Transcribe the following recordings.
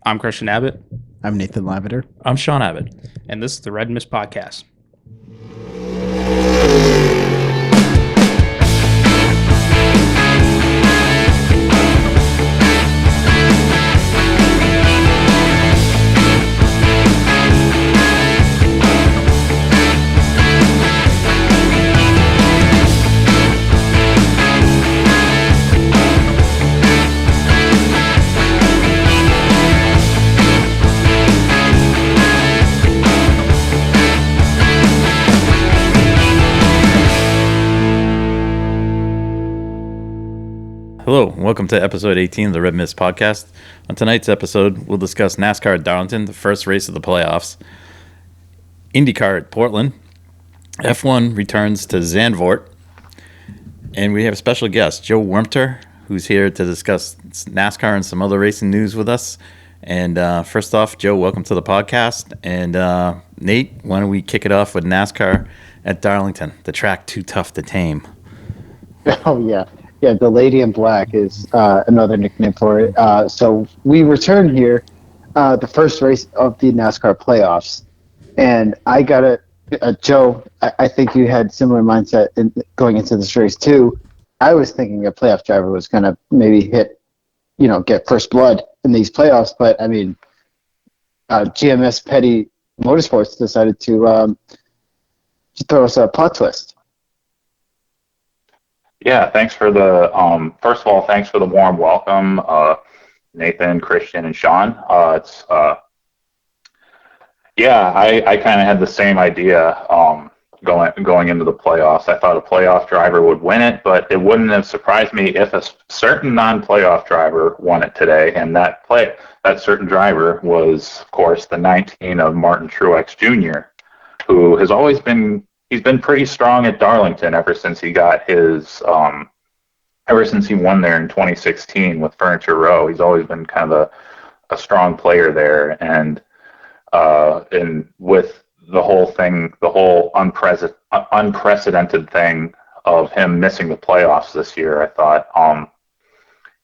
I'm Christian Abbott. I'm Nathan Lavender. I'm Sean Abbott. And this is the Red Mist Podcast. Hello, welcome to episode 18 of the Red Mist Podcast. On tonight's episode, we'll discuss NASCAR at Darlington, the first race of the playoffs, Indycar at Portland, F1 returns to Zandvoort, and we have a special guest, Joe Wermter, who's here to discuss NASCAR and some other racing news with us. And first off, Joe, welcome to the podcast. And Nate, why don't we kick it off with NASCAR at Darlington, the track too tough to tame. Oh, yeah. Yeah, the Lady in Black is another nickname for it. So we return here, the first race of the NASCAR playoffs. And I got Joe, I think you had similar mindset going into this race too. I was thinking a playoff driver was going to maybe get first blood in these playoffs. But, I mean, GMS Petty Motorsports decided to throw us a plot twist. Yeah, thanks for the first of all, thanks for the warm welcome, Nathan, Christian, and Sean. I kind of had the same idea going into the playoffs. I thought a playoff driver would win it, but it wouldn't have surprised me if a certain non-playoff driver won it today, and that certain driver was, of course, the 19 of Martin Truex Jr., who has always been. He's been pretty strong at Darlington ever since he got his, ever since he won there in 2016 with Furniture Row. He's always been kind of a strong player there, and with the whole thing, the whole unprecedented thing of him missing the playoffs this year, I thought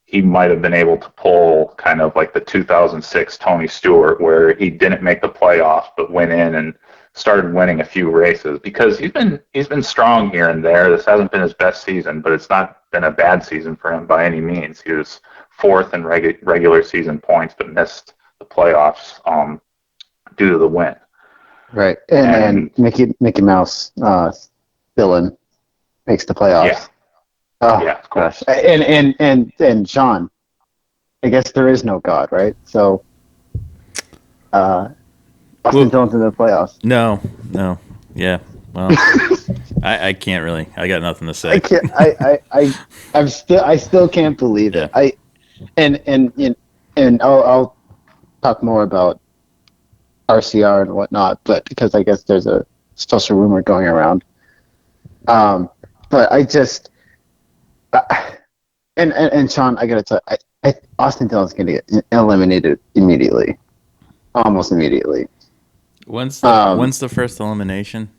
he might have been able to pull kind of like the 2006 Tony Stewart, where he didn't make the playoffs but went in and started winning a few races, because he's been strong here and there. This hasn't been his best season, but it's not been a bad season for him by any means. He was fourth in regular season points, but missed the playoffs due to the win. Right, and Mickey Mouse villain makes the playoffs. Yeah. Oh, yeah, of course. Gosh. And Sean, I guess there is no God, right? So, Austin Dillon's in the playoffs. No. Yeah. Well, I can't really. I got nothing to say. I can't. I still can't believe it. And I'll talk more about RCR and whatnot, but because I guess there's a special rumor going around. But I just and Sean, I gotta tell you, Austin Dillon's gonna get eliminated immediately, almost immediately. When's the first elimination?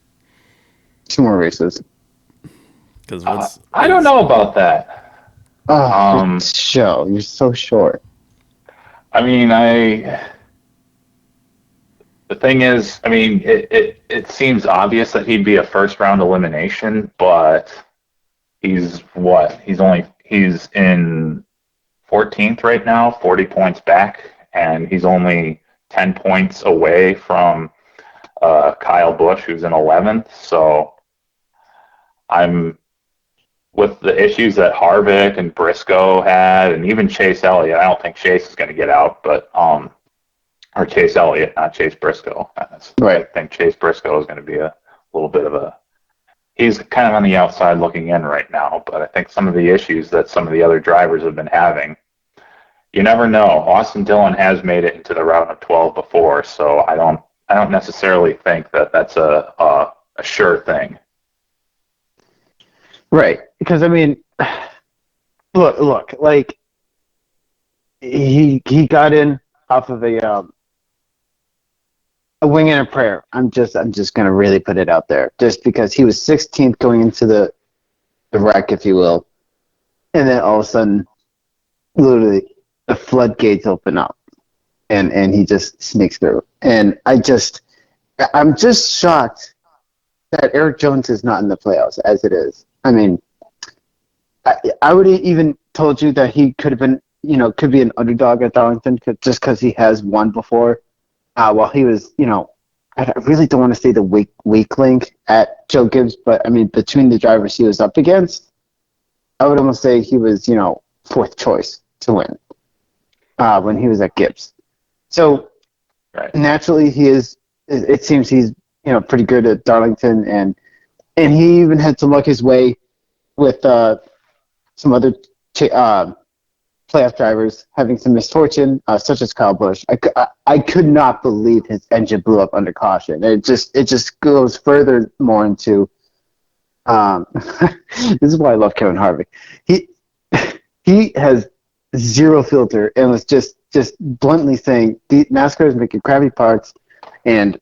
2 more races. I don't know about that. Joe, you're so short. I mean, the thing is, I mean, it seems obvious that he'd be a first round elimination, but he's in 14th right now, 40 points back, and he's only 10 points away from Kyle Busch, who's in 11th. So I'm with the issues that Harvick and Briscoe had, and even Chase Elliott. I don't think Chase is going to get out, but or Chase Elliott, not Chase Briscoe. Right. I think Chase Briscoe is going to be a little bit of he's kind of on the outside looking in right now, but I think some of the issues that some of the other drivers have been having, you never know. Austin Dillon has made it into the round of 12 before, so I don't necessarily think that that's a sure thing. Right, because I mean, look, like he got in off of a wing and a prayer. I'm just gonna really put it out there, just because he was 16th going into the wreck, if you will, and then all of a sudden, literally, the floodgates open up, and he just sneaks through. And I'm just shocked that Eric Jones is not in the playoffs as it is. I mean, I would even told you that he could have been, could be an underdog at Darlington just because he has won before. While he was, I really don't want to say the weak link at Joe Gibbs, but I mean, between the drivers he was up against, I would almost say he was, fourth choice to win when he was at Gibbs. So naturally, he is. It seems he's, pretty good at Darlington, and he even had to luck his way with some other playoff drivers having some misfortune, such as Kyle Busch. I could not believe his engine blew up under caution. It just goes further more into. This is why I love Kevin Harvick. He has zero filter and was just bluntly saying NASCAR is making crappy parts, and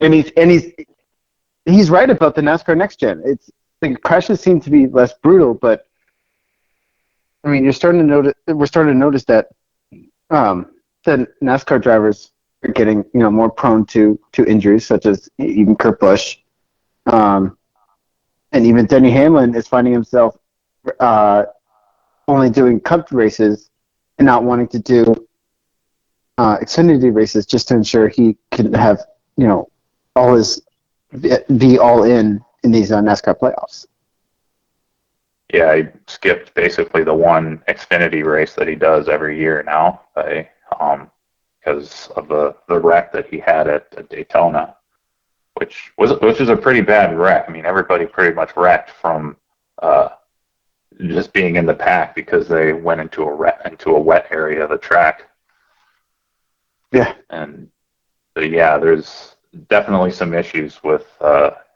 he's right about the NASCAR Next Gen. The crashes seem to be less brutal, but I mean, we're starting to notice that the NASCAR drivers are getting more prone to injuries, such as even Kurt Busch, and even Denny Hamlin is finding himself only doing Cup races and not wanting to do Xfinity races just to ensure he can have all his be all in these NASCAR playoffs. Yeah, I skipped basically the one Xfinity race that he does every year now, because of the wreck that he had at Daytona, which is a pretty bad wreck. I mean, everybody pretty much wrecked from just being in the pack because they went into a wet area of the track. Yeah, and there's definitely some issues with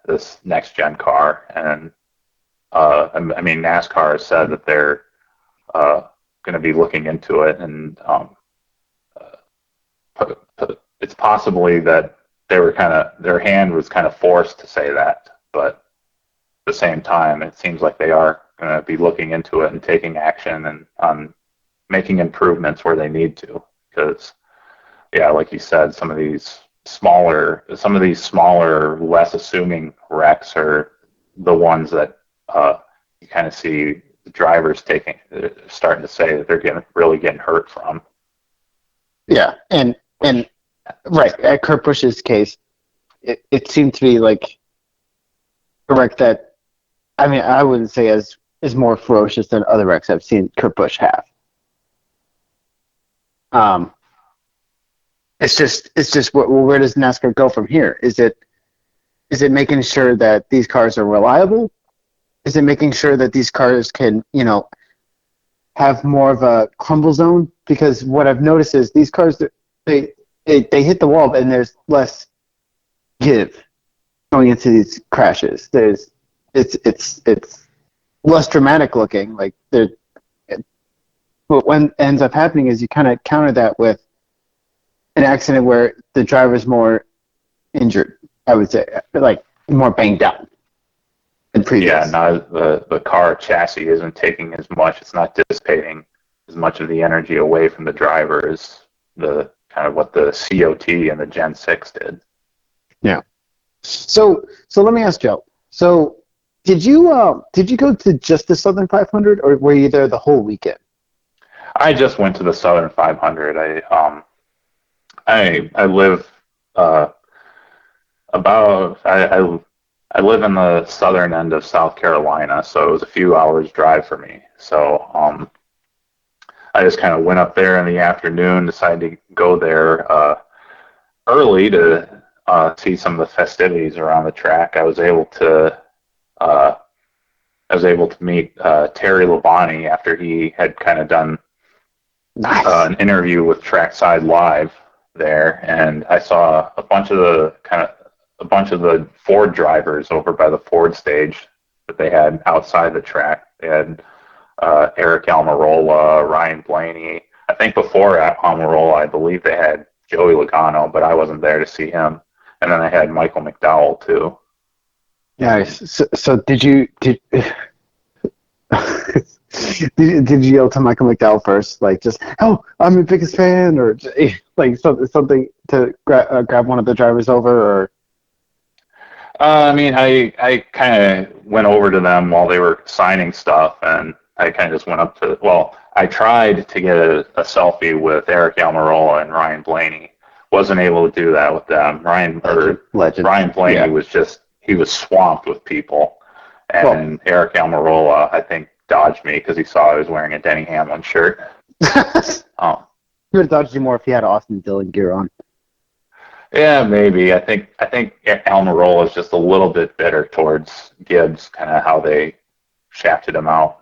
this next gen car, and I mean, NASCAR has said that they're going to be looking into it, and it's possibly that their hand was kind of forced to say that, but at the same time, it seems like they are going to be looking into it and taking action and making improvements where they need to, because like you said, some of these smaller, less assuming wrecks are the ones that you kind of see the drivers starting to say that they're really getting hurt from. Yeah, and right, at Kurt Busch's case, it seemed to be like a wreck that, I mean, I wouldn't say is more ferocious than other wrecks I've seen Kurt Busch have. It's just where does NASCAR go from here? Is it making sure that these cars are reliable? Is it making sure that these cars can, have more of a crumble zone? Because what I've noticed is these cars, they hit the wall and there's less give going into these crashes. It's less dramatic looking. Like but what ends up happening is you kind of counter that with an accident where the driver's more injured, I would say, like more banged up than previous. Yeah, now the car chassis isn't taking as much, it's not dissipating as much of the energy away from the driver as the kind of what the COT and the Gen 6 did. Yeah. So let me ask Joe. So did you go to just the Southern 500, or were you there the whole weekend? I just went to the Southern 500. I live I live in the southern end of South Carolina, so it was a few hours drive for me. So I just kind of went up there in the afternoon, decided to go there early to see some of the festivities around the track. I was able to meet Terry Labonte after he had kind of done an interview with Trackside Live there, and I saw a bunch of the Ford drivers over by the Ford stage that they had outside the track. They had Eric Almirola, Ryan Blaney. I think before Almirola, I believe they had Joey Logano, but I wasn't there to see him. And then I had Michael McDowell too. Nice. So did Did you yell to Michael McDowell first, like just, "Oh, I'm your biggest fan," or like something to grab one of the drivers over, or? I mean, I kind of went over to them while they were signing stuff, and I kind of just went up to. Well, I tried to get a selfie with Eric Almirola and Ryan Blaney. Wasn't able to do that with them. Legend. Ryan Blaney Yeah. he was swamped with people, and Eric Almirola, I think, dodged me because he saw I was wearing a Denny Hamlin shirt. Oh, He would have dodged you more if he had Austin Dillon gear on. yeah, maybe. I think Almirola is just a little bit bitter towards Gibbs, kind of how they shafted him out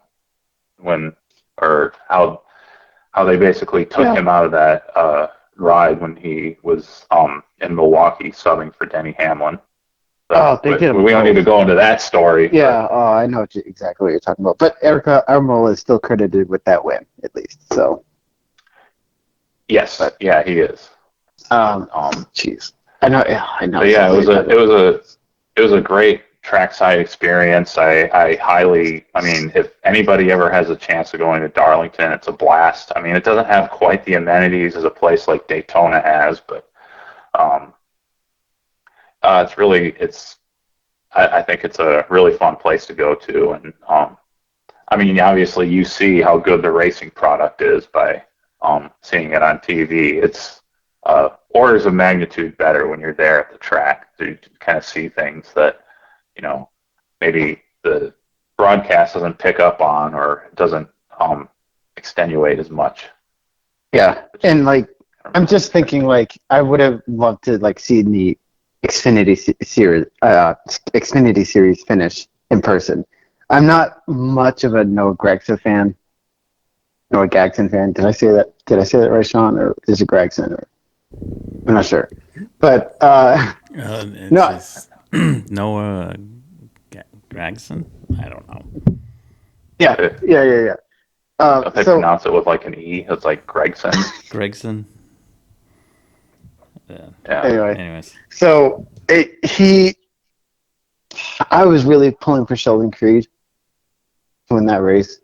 how they basically took him out of that ride when he was in Milwaukee subbing for Denny Hamlin. So, they did. We don't need to go into that story. Yeah, I know exactly what you're talking about. But Eric Almirola is still credited with that win, at least. So. Yes, yeah, he is. Jeez, I know. Yeah, I know. But yeah, it was a great trackside experience. I highly, I mean, if anybody ever has a chance of going to Darlington, it's a blast. I mean, it doesn't have quite the amenities as a place like Daytona has, but I think it's a really fun place to go to, and I mean, obviously you see how good the racing product is by seeing it on TV. It's orders of magnitude better when you're there at the track to kind of see things that, you know, maybe the broadcast doesn't pick up on or doesn't extenuate as much. Yeah, and like I'm just thinking, like I would have loved to like see the Xfinity series finish in person. I'm not much of a Noah Gragson fan. Did I say that? Did I say that right, Sean? Or is it Gregson? Or I'm not sure. But no, Noah Gregson. I don't know. Yeah. If they pronounce it with like an E, it's like Gregson. Gregson. Yeah. Anyways. So I was really pulling for Sheldon Creed to win that race.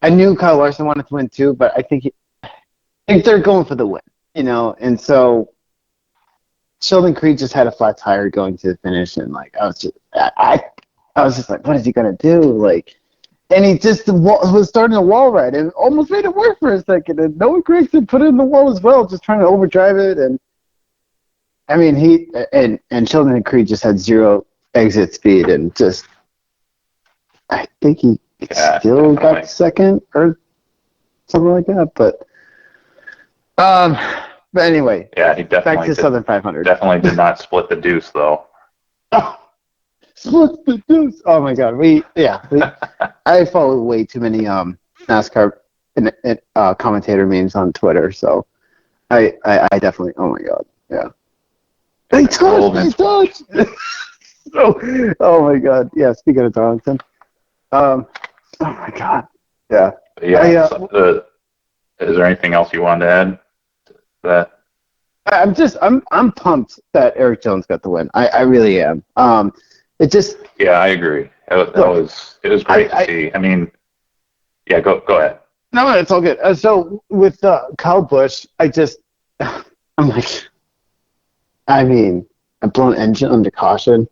I knew Kyle Larson wanted to win too, but I think they're going for the win, you know. And so Sheldon Creed just had a flat tire going to the finish, and like I was just like, what is he gonna do? Like, and he just was starting a wall ride and almost made it work for a second. And Noah Gragson put it in the wall as well, just trying to overdrive it. And I mean, he and Sheldon Creed just had zero exit speed, and just I think he still got second or something like that. But anyway, yeah, he definitely back to Southern 500. Definitely did not split the deuce though. Split the deuce! Oh my God, I follow way too many NASCAR commentator memes on Twitter, so I definitely. Oh my God, yeah. They touched. Oh my God, yeah. Speaking of Darlington, oh my God, yeah. Yeah. Is there anything else you wanted to add to that? I'm pumped that Eric Jones got the win. I really am. Yeah, I agree. It was great to see. I mean, yeah, go ahead. No, it's all good. So with Kyle Busch, I'm like, I mean, a blown engine under caution.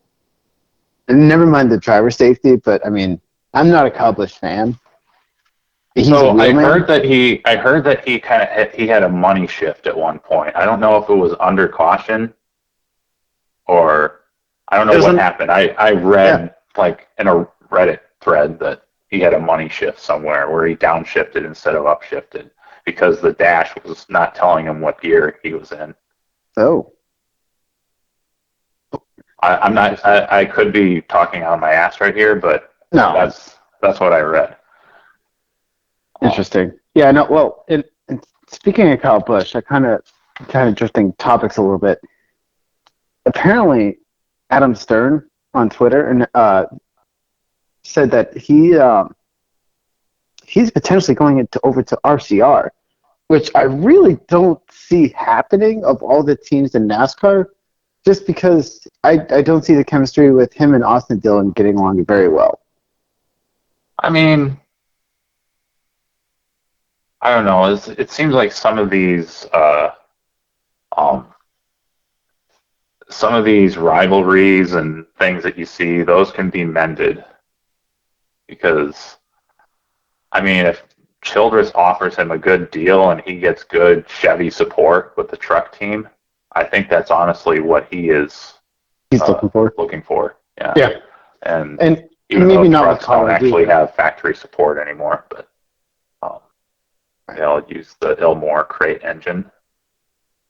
And never mind the driver safety, but I mean, I'm not a Kyle Busch fan. I heard that he he had a money shift at one point. I don't know if it was under caution or I don't know what happened. I read like in a Reddit thread that he had a money shift somewhere where he downshifted instead of upshifted because the dash was not telling him what gear he was in. Oh. I could be talking out of my ass right here, but no, that's what I read. Interesting. Yeah, no, well, and speaking of Kyle Busch, I kind of drifting topics a little bit. Apparently, Adam Stern on Twitter and said that he's potentially going over to RCR, which I really don't see happening of all the teams in NASCAR, just because I don't see the chemistry with him and Austin Dillon getting along very well. I mean, I don't know. It seems like um, some of these rivalries and things that you see, those can be mended because, I mean, if Childress offers him a good deal and he gets good Chevy support with the truck team, I think that's honestly what He's looking for. looking for. Yeah. Yeah, And and even maybe though not with trucks don't Collins actually either. have factory support anymore, but um, they'll use the Ilmore crate engine.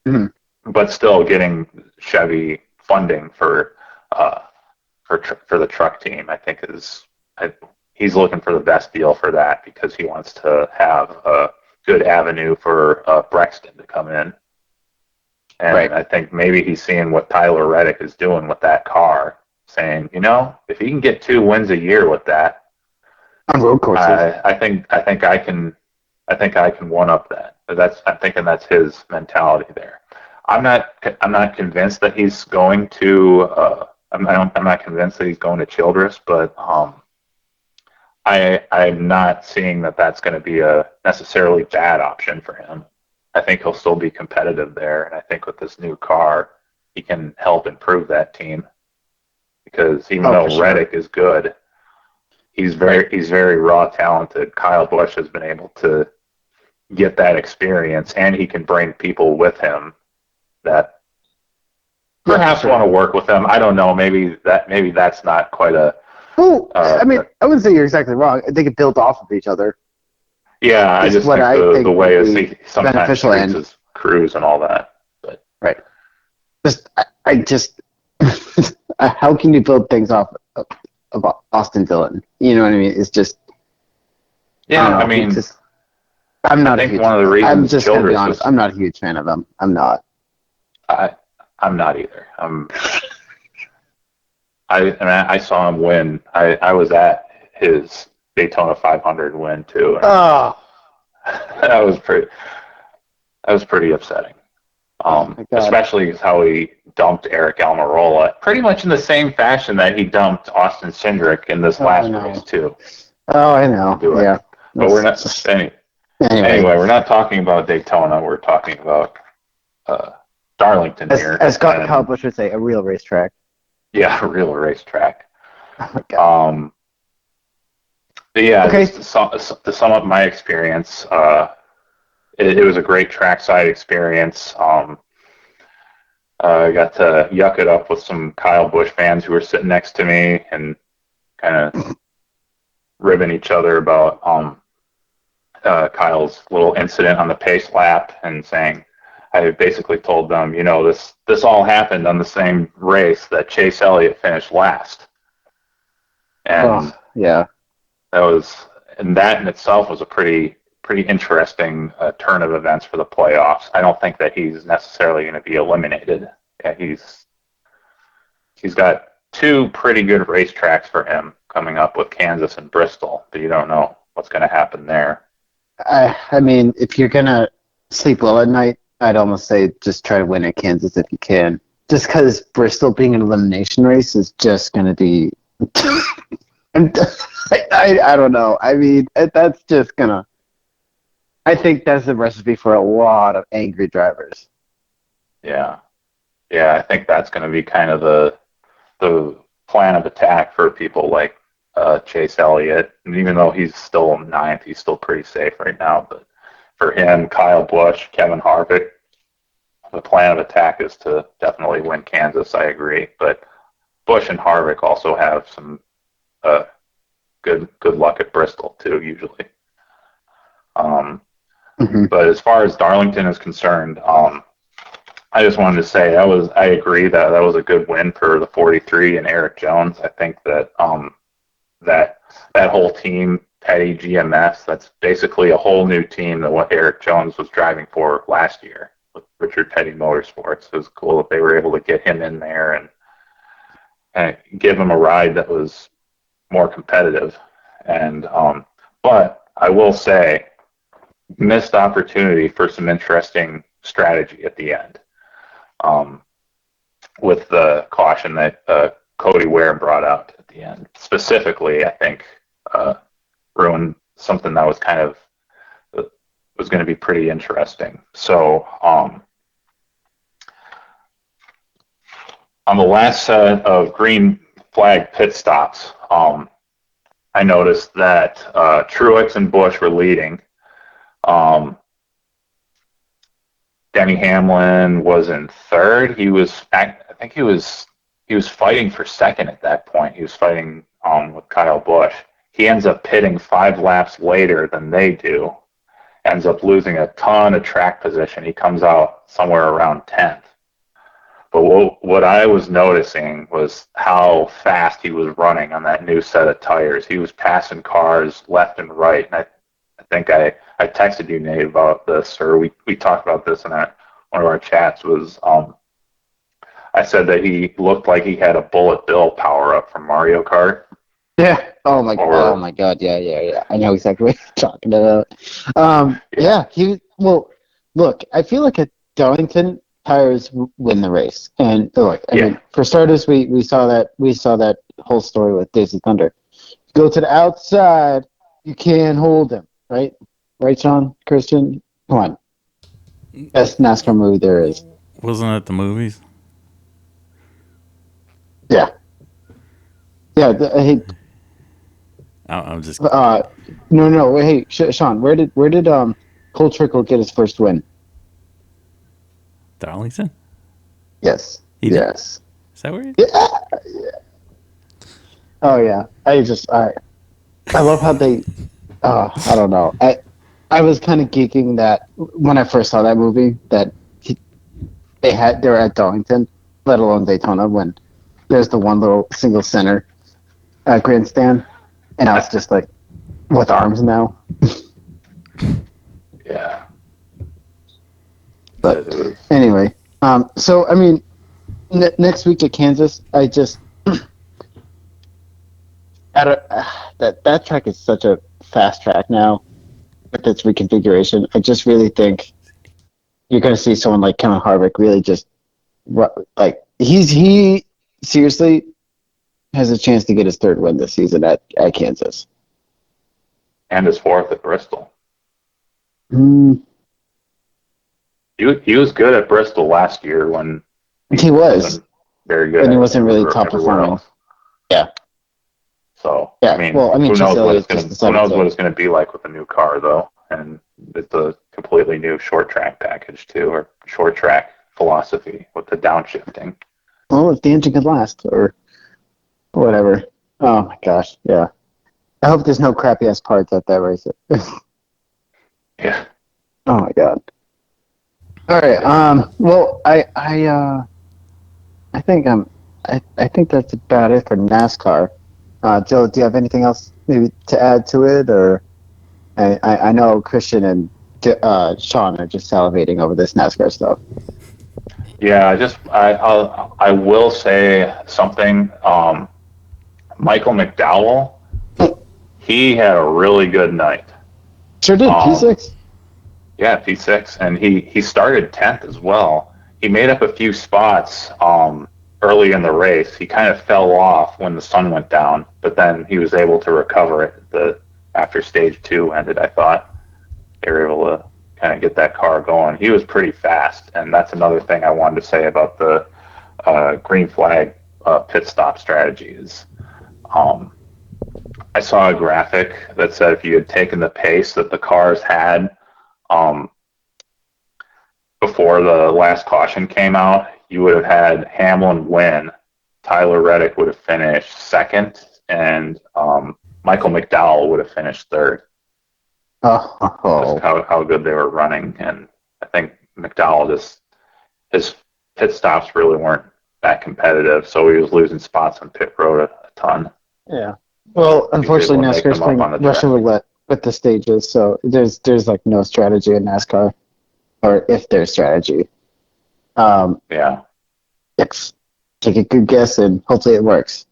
Mhm. But still getting Chevy funding uh, for the truck team, I think he's looking for the best deal for that because he wants to have a good avenue for Brexton to come in. And Right. I think maybe he's seeing what Tyler Reddick is doing with that car, saying, if he can get 2 wins a year with that, On road courses. I think I can one up that. I'm thinking that's his mentality there. I'm not convinced that he's going to. I'm not convinced that he's going to Childress, but I'm not seeing that that's going to be a necessarily bad option for him. I think he'll still be competitive there, and I think with this new car, he can help improve that team because even Oh, for though sure. Reddick is good, he's very raw talented. Kyle Busch has been able to get that experience, and he can bring people with him that perhaps sure. want to work with him. I don't know. Maybe that's not quite a. Well, I mean, I wouldn't say you're exactly wrong. They could build off of each other. Yeah, I just What think I the think way would is be he sometimes beneficial treats and his crews and all that. But right. I just how can you build things off of Austin Dillon? You know what I mean? It's just I yeah, don't I know. mean, I'm I not a think huge. one of the I'm reasons just gonna be Childress honest. is I'm not a huge fan of him. I'm not. I I'm not either. I saw him win. I was at his Daytona 500 win too. And Oh, that was pretty upsetting. my God. Especially how he dumped Eric Almirola, pretty much in the same fashion that he dumped Austin Cindric in this last race too. Oh, I know. Yeah. But we're not anyway. We're not talking about Daytona. We're talking about Darlington here. As Kyle Busch would say, a real racetrack. Yeah, a real racetrack. Oh my God. But yeah, Okay. just to sum up my experience, it was a great trackside experience. I got to yuck it up with some Kyle Busch fans who were sitting next to me and kind of ribbing each other about Kyle's little incident on the pace lap and saying, I basically told them, this all happened on the same race that Chase Elliott finished last. And yeah. that in itself was a pretty interesting turn of events for the playoffs. I don't think that he's necessarily going to be eliminated. Yeah, he's got two pretty good racetracks for him coming up with Kansas and Bristol, but you don't know what's going to happen there. I mean, if you're gonna sleep well at night, I'd almost say just try to win at Kansas if you can. Just because Bristol being an elimination race is just gonna be. I don't know. I mean, that's just gonna. I think that's the recipe for a lot of angry drivers. Yeah, I think that's going to be kind of the plan of attack for people like Chase Elliott. And even though he's still ninth, he's still pretty safe right now. But for him, Kyle Busch, Kevin Harvick, the plan of attack is to definitely win Kansas. I agree, but Busch and Harvick also have some good luck at Bristol too, usually. But as far as Darlington is concerned, I just wanted to say I agree that was a good win for the 43 and Eric Jones. I think that that whole team, Petty GMS, that's basically a whole new team than what Eric Jones was driving for last year with Richard Petty Motorsports. It was cool that they were able to get him in there and give him a ride that was more competitive. And but I will say, missed opportunity for some interesting strategy at the end. With the caution that Cody Ware brought out at the end. Specifically, I think ruin something that was kind of was going to be pretty interesting. So on the last set of green flag pit stops, I noticed that Truex and Busch were leading. Denny Hamlin was in third. I think he was fighting for second at that point. He was fighting with Kyle Busch. He ends up pitting 5 laps later than they do. Ends up losing a ton of track position. He comes out somewhere around 10th. But what I was noticing was how fast he was running on that new set of tires. He was passing cars left and right. And I think I texted you, Nate, about this, or we talked about this in one of our chats. Was I said that he looked like he had a Bullet Bill power up from Mario Kart. Yeah. Oh my God. Yeah. I know exactly what you're talking about. Look, I feel like at Darlington, tires win the race. And look, I mean, for starters, we saw that whole story with Daisy Thunder. Go to the outside, you can't hold him, right? Right, Sean? Christian? Come on. Best NASCAR movie there is. Wasn't it the movies? Yeah. Yeah, I'm just. No. Hey, Sean, where did Cole Trickle get his first win? Darlington? Yes. He did? Yes. Is that where he Yeah. Oh yeah. I love how they. I don't know. I was kind of geeking that when I first saw that movie that they were at Darlington, let alone Daytona, when there's the one little single center grandstand, and I was just like, with arms now. Yeah. But anyway, so I mean, next week at Kansas, I just that track is such a fast track now with its reconfiguration. I just really think you're going to see someone like Kevin Harvick really just like he seriously has a chance to get his 3rd win this season at Kansas, And his 4th at Bristol. He was good at Bristol last year when he was very good. And he wasn't really top performing. Else. Yeah. So yeah. I mean, who knows what it's going to be like with a new car though, and it's a completely new short track package too, or short track philosophy with the downshifting. Well, if the engine can last or whatever. Oh my gosh, yeah. I hope there's no crappy ass parts at that race. Yeah. Oh my god. All right. Well, I think that's about it for NASCAR. Joe, do you have anything else maybe to add to it, or I know Christian and Sean are just salivating over this NASCAR stuff. Yeah, I will say something. Michael McDowell, he had a really good night. Sure did. P6. Yeah, P6, and he started 10th as well. He made up a few spots early in the race. He kind of fell off when the sun went down, but then he was able to recover it after stage 2 ended. I thought they were able to kind of get that car going. He was pretty fast, and that's another thing I wanted to say about the green flag pit stop strategies. I saw a graphic that said if you had taken the pace that the cars had before the last caution came out, you would have had Hamlin win, Tyler Reddick would have finished 2nd, and Michael McDowell would have finished 3rd. Just how good they were running, and I think McDowell his pit stops really weren't that competitive, so he was losing spots on pit road a ton. Yeah. Well, unfortunately, NASCAR's playing Russian roulette with the stages, so there's like no strategy in NASCAR, or if there's strategy. Yeah. Yes. Take a good guess, and hopefully it works.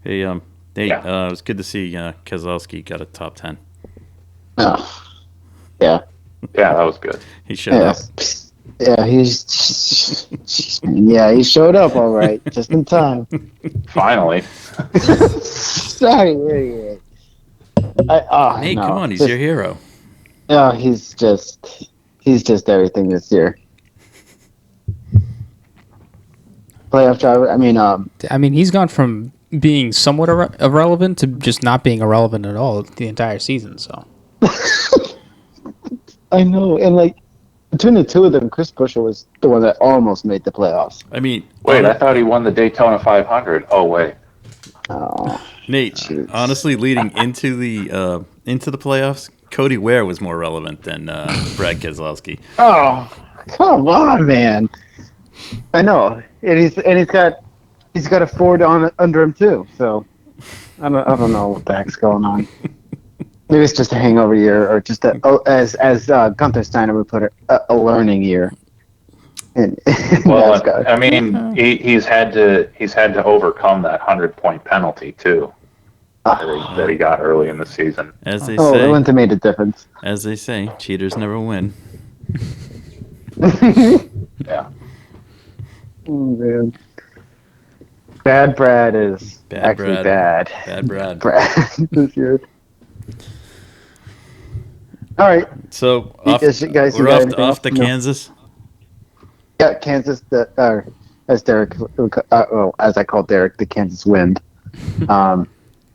Hey, Nate, it was good to see Keselowski got a top 10. Oh, yeah. Yeah, that was good. He showed up. Yeah, he showed up all right, just in time. Finally. Sorry, wait. Nate, no. come on, he's your hero. No, he's just everything this year. Playoff driver. I mean, he's gone from being somewhat irrelevant to just not being irrelevant at all the entire season. So I know, and like between the two of them, Chris Buescher was the one that almost made the playoffs. I mean, Wait, I thought he won the Daytona 500. Oh, wait. Oh, Nate, jeez. honestly, leading into the playoffs, Cody Ware was more relevant than Brad Keselowski. Oh, come on, man. I know, and he's got a Ford on under him too. So I don't know what the heck's going on. Maybe it's just a hangover year, or just as Gunther Steiner would put it, a learning year. Well, I mean, he's had to overcome that 100-point penalty too that he got early in the season. As they it say, wouldn't have made a difference. as they say, cheaters never win. Yeah. Oh, man. Bad Brad is Bad actually Brad. bad. Bad Brad. Brad this year. All right. So Guys, you got we're anything off to else? No. Kansas. Yeah, Kansas. As Derek, as I call Derek, the Kansas Wind. I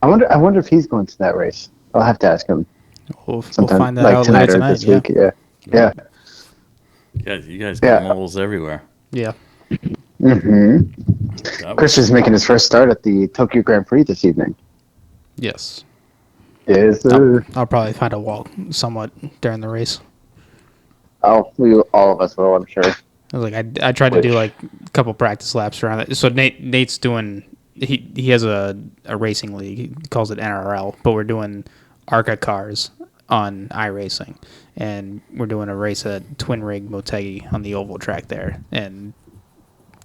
wonder if he's going to that race. I'll have to ask him. we'll Sometime, find that like out tonight later or tonight. this week. Yeah. You guys got Yeah. moles everywhere. Yeah. Mm-hmm. Christian's making his first start at the Tokyo Grand Prix this evening. Yes. Yes, sir. I'll probably find a wall somewhat during the race. All of us will, I'm sure. I was like, I tried to do like a couple practice laps around it. So Nate's doing. He has a racing league. He calls it NRL, but we're doing ARCA cars on iRacing, and we're doing a race at Twin Rig Motegi on the oval track there. And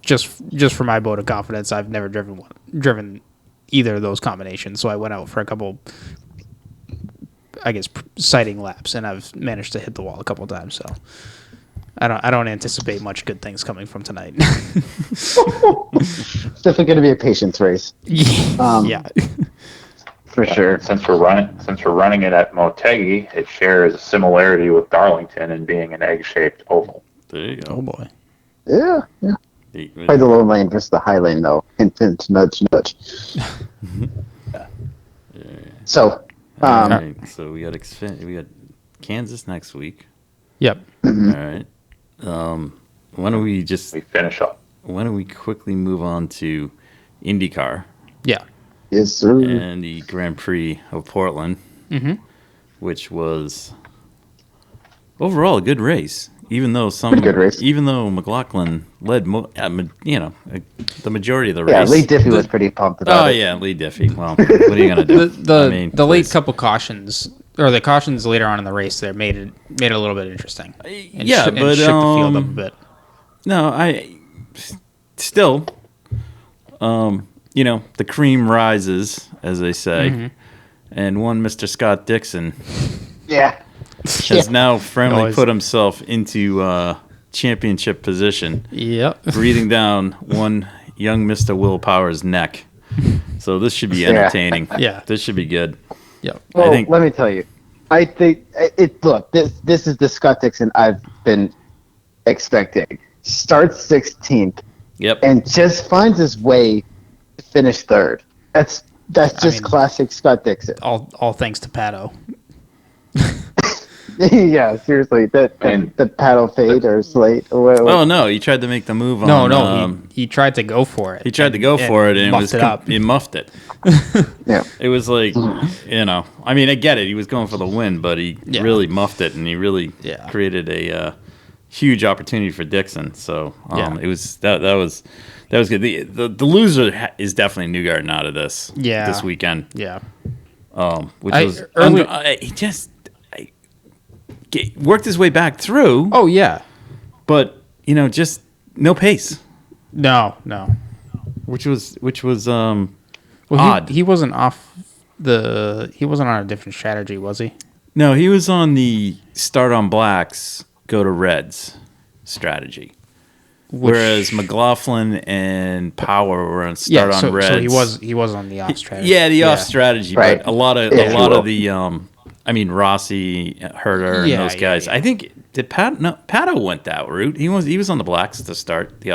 just for my vote of confidence, I've never driven either of those combinations. So I went out for a couple, I guess, sighting laps, and I've managed to hit the wall a couple times. So I don't anticipate much good things coming from tonight. It's definitely going to be a patience race. Yeah. For sure. Since we're running it at Motegi, it shares a similarity with Darlington in being an egg-shaped oval. There you Oh go. boy. Yeah. Play the low lane versus the high lane, though. Hint, hint, nudge, nudge. So, All right, so we got Kansas next week. Yep. All right. Why don't we finish up? Why don't we quickly move on to IndyCar Yeah. yes, sir. and the Grand Prix of Portland, which was overall a good race. Even though Pretty good race. even though McLaughlin led, the majority of the race. Yeah, Lee Diffie was pretty pumped about it. yeah, Lee Diffie. Well, what are you gonna do? The late couple cautions, or the cautions later on in the race, there made it a little bit interesting. And Yeah, shook but the field up a bit. No, I still, the cream rises, as they say, and one Mr. Scott Dixon Yeah. has now firmly Always. put himself into championship position, Yep. breathing down one young Mr. Will Power's neck. So this should be entertaining. Yeah. This should be good. Yep. Well, think- let me tell you. I think this is the Scott Dixon I've been expecting. Starts 16th Yep. and just finds his way to finish third. That's just classic Scott Dixon. All thanks to Pato. Yeah, seriously. The paddle fade or slate or whatever. Oh no, he tried to make the move No, on. he tried to go for it. He tried to go for it, and muffed it up. He muffed it. Yeah. It was like, I mean, I get it. He was going for the win, but he Yeah. really muffed it, and he really created a huge opportunity for Dixon. So it was that was good. The loser is definitely Newgarden out of this this weekend. Yeah. Which was he just worked his way back through. Oh yeah. But just no pace. No. Which was Well, odd. He wasn't off he wasn't on a different strategy, was he? No, he was on the start on blacks, go to reds strategy. whereas McLaughlin and Power were on start on Reds. So he was on the off strategy. Yeah, the off strategy, Right. but a lot of the Rossi, Herter, and those guys. I think Pato went that route. He was on the blacks to start the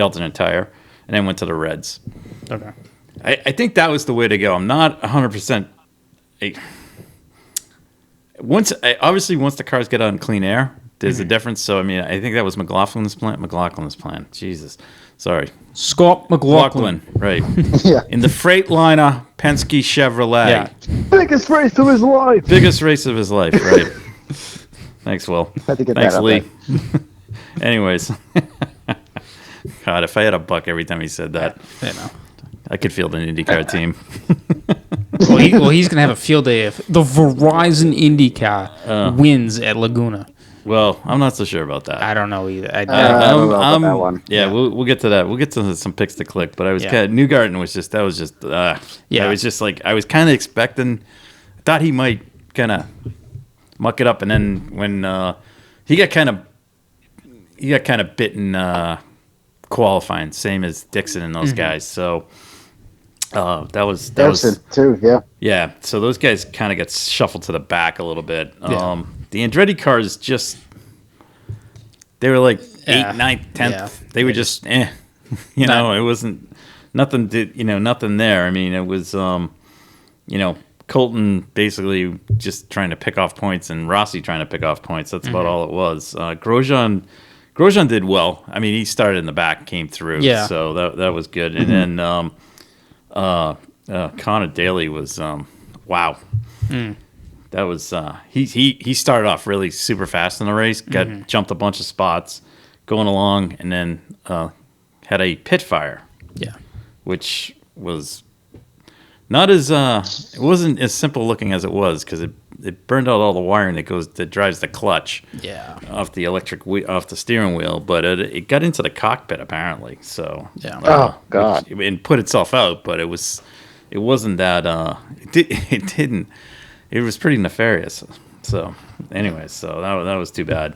alternate tire, and then went to the Reds. Okay. I think that was the way to go. I'm not 100%. Once the cars get on clean air, there's a difference. So I mean, I think that was McLaughlin's plan. Jesus, sorry, Scott McLaughlin. Right? Yeah. In the Freightliner Penske Chevrolet. Yeah. Biggest race of his life. Biggest race of his life. Right. Thanks, Will. Had to get Thanks, that out Lee. there. Anyways, God, if I had a buck every time he said that, I could field an IndyCar team. He's gonna have a field day if the Verizon IndyCar wins at Laguna. Well, I'm not so sure about that. I don't know either. I don't know about that one. Yeah, we'll get to that. We'll get to some picks to click. But I was Newgarden was just I was just like I was kind of expecting. I thought he might kind of muck it up, and then when he got kind of bitten qualifying, same as Dixon and those guys. So that was too. Yeah. Yeah, so those guys kind of got shuffled to the back a little bit. The Andretti cars they were like 8th, 9th, 10th. They were just it wasn't nothing nothing there. I mean, it was Colton basically just trying to pick off points and Rossi trying to pick off points. That's about all it was. Grosjean did well. I mean, he started in the back, came through. Yeah. So that was good. And then Connor Daly was wow. That was he started off really super fast in the race, jumped a bunch of spots going along, and then had a pit fire. Yeah. Which was not as it wasn't as simple looking as it was because it burned out all the wiring that drives the clutch. Yeah. Off the steering wheel, but it got into the cockpit apparently. So yeah. Oh God. And put itself out, but it wasn't that it didn't. It was pretty nefarious. So, anyways, so that was too bad.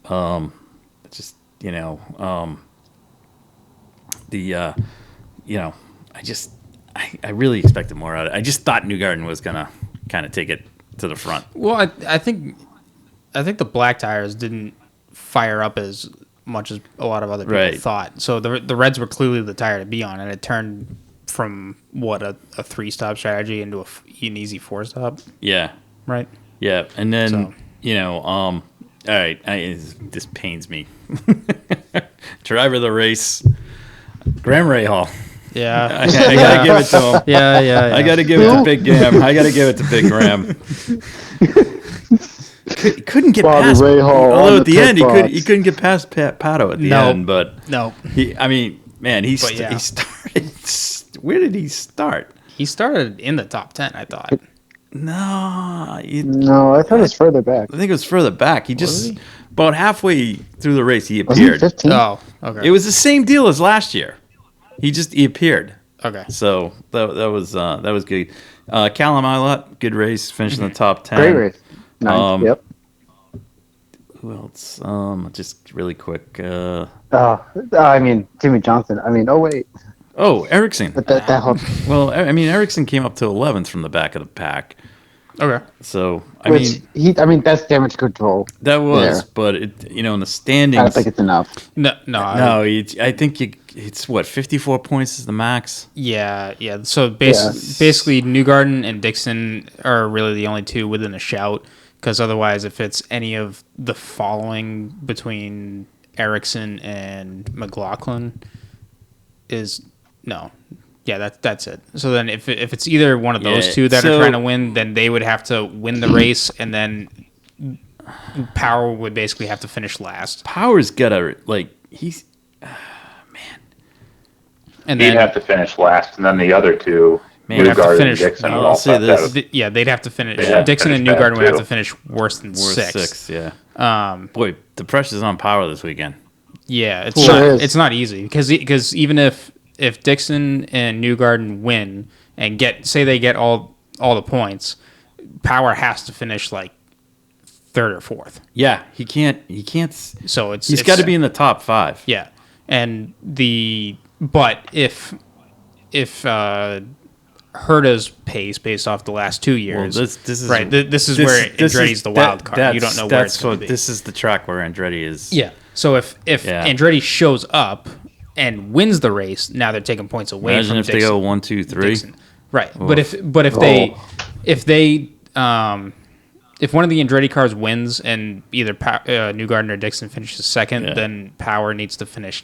I really expected more out of it. I just thought Newgarden was gonna kind of take it to the front. Well, I think the black tires didn't fire up as much as a lot of other people thought. So the Reds were clearly the tire to be on, and it turned from a 3-stop strategy into an easy 4-stop. Yeah. Right. Yeah, and then all right, this pains me. Driver of the race, Graham Rahal. Yeah, I gotta give it to him. Yeah. I gotta give it to Big Graham. I gotta give it to Big Graham. Couldn't get past Rahal. Although at the end he couldn't get past Pato at the end, but no. He started. Where did he start? He started in the top 10, I thought. No, I thought it was further back. I think it was further back. He just about halfway through the race he Was he appeared. 15? Oh, okay. It was the same deal as last year. He appeared. Okay. So that was good. Callum Ilott, good race, finished in the top 10. Great race. Nice. Yep. Who else? Just really quick. Jimmy Johnson. Ericsson. But that whole Well, I mean, Ericsson came up to 11th from the back of the pack. Okay. So that's damage control. That was, but in the standings, I don't think it's enough. No. I think it's 54 points is the max. Yeah. So basically, Newgarden and Dixon are really the only two within a shout. Because otherwise, if it's any of the following between Ericsson and McLaughlin, that's it. So then if it's either one of those two that are trying to win, then they would have to win the race, and then Power would basically have to finish last. Power's got to he's and he'd have to finish last, and then the other two. Newgarden and Dixon. I'll say this. They'd have to finish. Dixon and Newgarden would have to finish worse than six. Yeah. Boy, the pressure's on Power this weekend. Yeah, it's not easy because even if Dixon and Newgarden win and they get all the points, Power has to finish like 3rd or 4th. Yeah, he can't. So he's got to be in the top 5. Yeah. But if Herta's pace based off the last 2 years, this is right. This is where Andretti's the wild card. You don't know where it's going to be. This is the track where Andretti is. Yeah. So if Andretti shows up and wins the race, now they're taking points away Imagine from if Dixon. They go 1, 2, 3. Dixon. Right. Oh. But if one of the Andretti cars wins and either Newgarden or Dixon finishes second, then Power needs to finish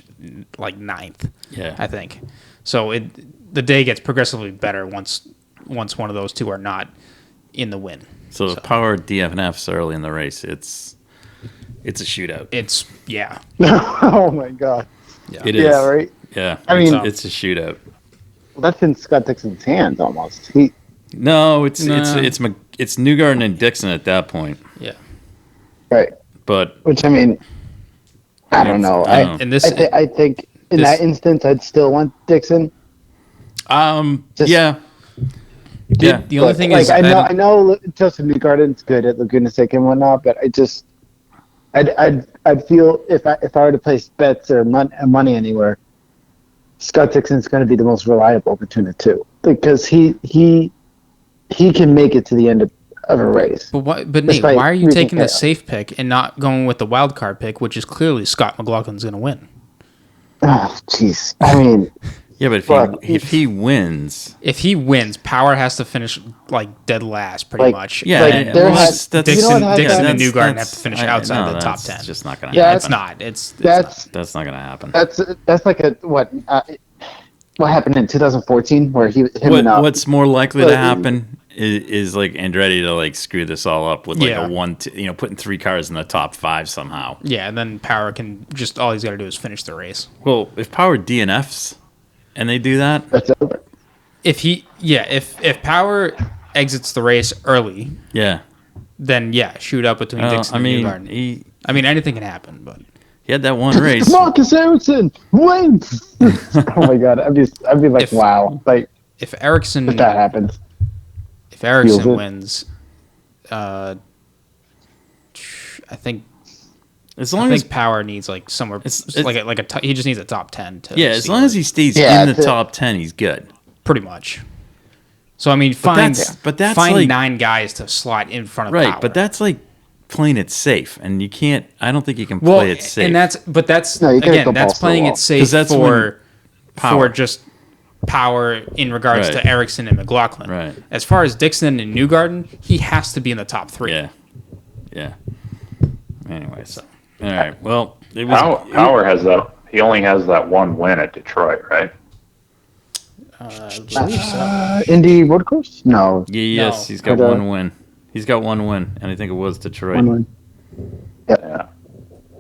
like 9th. Yeah. I think. So the day gets progressively better once one of those two are not in the win. So the Power DNFs early in the race, it's a shootout. Oh my god. Yeah. It is. Yeah, right. Yeah. I mean, it's a shootout. That's in Scott Dixon's hands almost. No, it's Newgarden and Dixon at that point. Yeah. Right. But which I mean, I don't know. I think in that instance, I'd still want Dixon. Yeah. The only thing is, I know Justin Newgarden's good at Laguna Seca and whatnot, but I'd feel if I were to place bets or money anywhere, Scott Dixon's going to be the most reliable between the two because he can make it to the end of a race. But Nate, why are you taking the safe pick and not going with the wild card pick, which is clearly Scott McLaughlin's going to win? Oh, jeez. I mean, yeah, but if he wins, Power has to finish like dead last, pretty much. Yeah, Dixon and Newgarden have to finish outside the top 10. It's just not going to happen. It's not. That's not going to happen. That's like what happened in 2014, where what's more likely to happen is like Andretti to like screw this all up with like putting 3 cars in the top 5 somehow. Yeah, and then Power can just all he's got to do is finish the race. Well, if Power DNFs and they do that, that's over. If Power exits the race early, then shoot up between Dixon and Newgarden. I mean, anything can happen, but he had that one race. Marcus Ericsson wins. Oh my god, I'd be like, wow, like if Ericsson if that happens. If Ericsson wins, I think as long as Power needs like somewhere, he just needs a top 10 to. Yeah, as long as he stays in the top 10, he's good. Pretty much. So I mean, find 9 guys to slot in front of Power. Right, but that's like playing it safe, and you can't. I don't think you can play it safe. And that's playing it safe for just Power in regards to Ericsson and McLaughlin. Right. As far as Dixon and Newgarden, he has to be in the top 3. Yeah. Anyway, so all right. Well, Power has that. He only has that one win at Detroit, right? I believe so. Indy Road Course? No. Yes, he's got one win. He's got one win, and I think it was Detroit. One win. Yep. Yeah.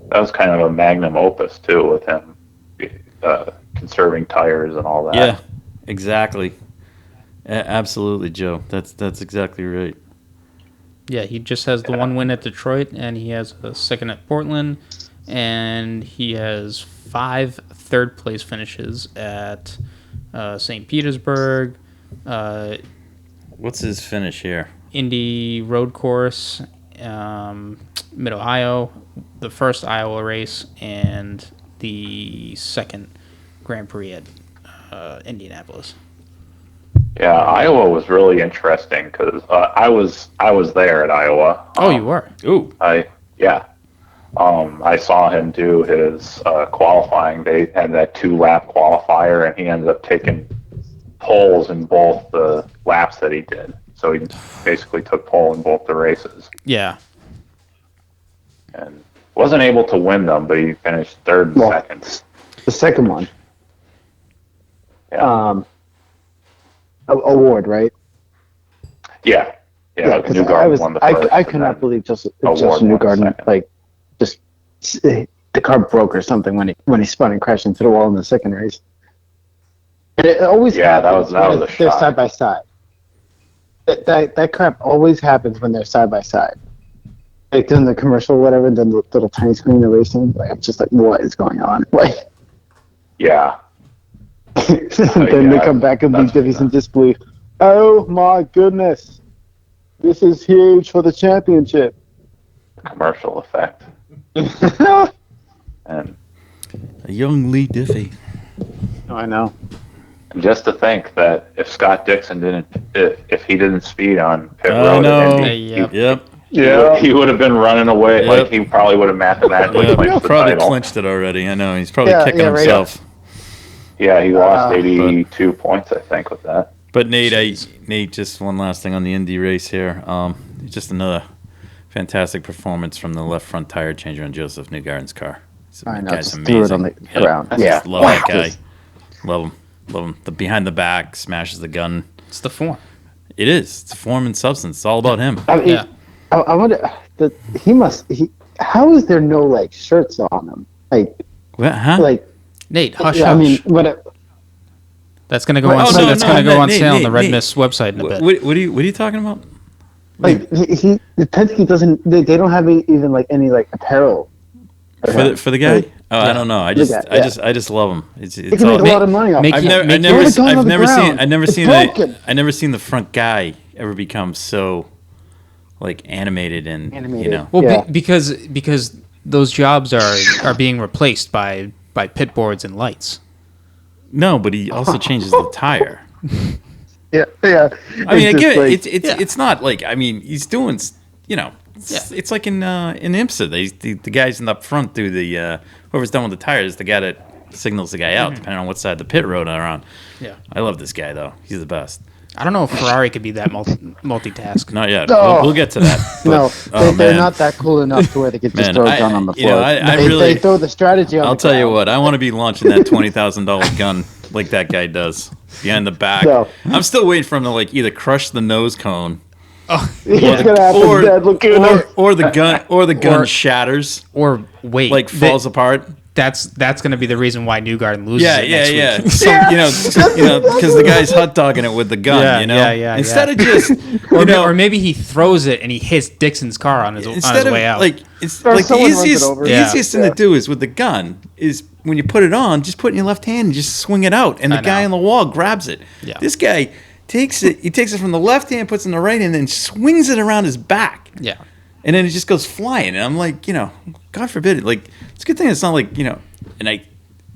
That was kind of a magnum opus too, with him conserving tires and all that. Yeah, exactly. Absolutely, Joe. That's exactly right. Yeah, he just has the one win at Detroit, and he has a second at Portland, and he has 5 third-place finishes at St. Petersburg. What's his finish here? Indy Road Course, Mid-Ohio, the first Iowa race, and the second Grand Prix at Indianapolis. Yeah, Iowa was really interesting because I was there at Iowa. Oh, you were? Ooh. I saw him do his qualifying. They had that 2-lap qualifier, and he ended up taking poles in both the laps that he did. So he basically took pole in both the races. Yeah. And wasn't able to win them, but he finished third and second. The second one. Award, right? Yeah. Newgarden won the first. I could not believe Justin Newgarden the car broke or something when he spun and crashed into the wall in the second race. And it always happens that was a when they're side by side. That crap always happens when they're side by side. Like during the commercial or whatever, the little tiny screen they're racing. Like I'm just like, what is going on? Like, yeah. Then they come back and leave Divvies in disbelief. Oh my goodness, this is huge for the championship. Commercial effect. And A young Lee Diffie. Oh, I know. And just to think that if Scott Dixon if he didn't speed on pit I road know. at Indy, Yep. he would have been running away. Yep. Like he probably would have mathematically clinched the Probably title. clinched it already. I know. He's probably kicking right. himself. Yeah, he lost 82 points, I think, with that. But Nate, just one last thing on the Indy race here. Just another fantastic performance from the left front tire changer on Joseph Newgarden's car. I know. Guy's Just threw it on the ground. I Yeah. just love that guy. Love him. The behind the back smashes the gun. It's the form. It is. It's form and substance. It's all about him. I mean, I wonder. How is there no like shirts on him? Like, What, huh? like Nate, hush, I mean, hush. what? That's gonna go on. Oh, no, that's no, gonna go on Nate, sale on the Nate, Red Nate. Mist website in a bit. What are you talking about? Like the Penske doesn't. They don't have even like any like apparel For the guy? Like, I don't know. I the just guy, I just love him. It's they can all, make a lot of money off. Make- it. I've never seen the front guy ever become so like animated and Animated. you know. Well, Yeah. because those jobs are being replaced by pit boards and lights. No, but he also changes the tire. Yeah. I mean, I get just it. like- It's not like he's doing it's like in IMSA. The guys in the up front do the whoever's done with the tires, the guy that signals the guy out depending on what side of the pit road they're on. Yeah. I love this guy though. He's the best. I don't know if Ferrari could be that multitask. Not yet. No. We'll get to that. No, But, they're not that cool enough to where they could just Man, throw a gun on the you know, floor. I they, really- they throw the strategy on I'll the tell you ground. what. I want to be launching that $20,000 gun like that guy does behind the back. No. I'm still waiting for him to like either crush the nose cone It's gonna happen, or, Dad. Look at him. or the gun shatters, Or wait, like falls apart. That's going to be the reason why Newgarden loses. Yeah, it yeah, next yeah. week. So, because the guy's hot dogging it with the gun. Yeah, Instead of just, or maybe he throws it and he hits Dixon's car on his way out. like it's Or like the someone runs it easiest, over. the Yeah. easiest thing to do is with the gun is when you put it on, just put it in your left hand and just swing it out, and the I guy know. on the wall grabs it. Yeah. This guy takes it. He takes it from the left hand, puts it in the right hand, and then swings it around his back. yeah, And then it just goes flying. And I'm like, God forbid it. Like, it's a good thing it's not like,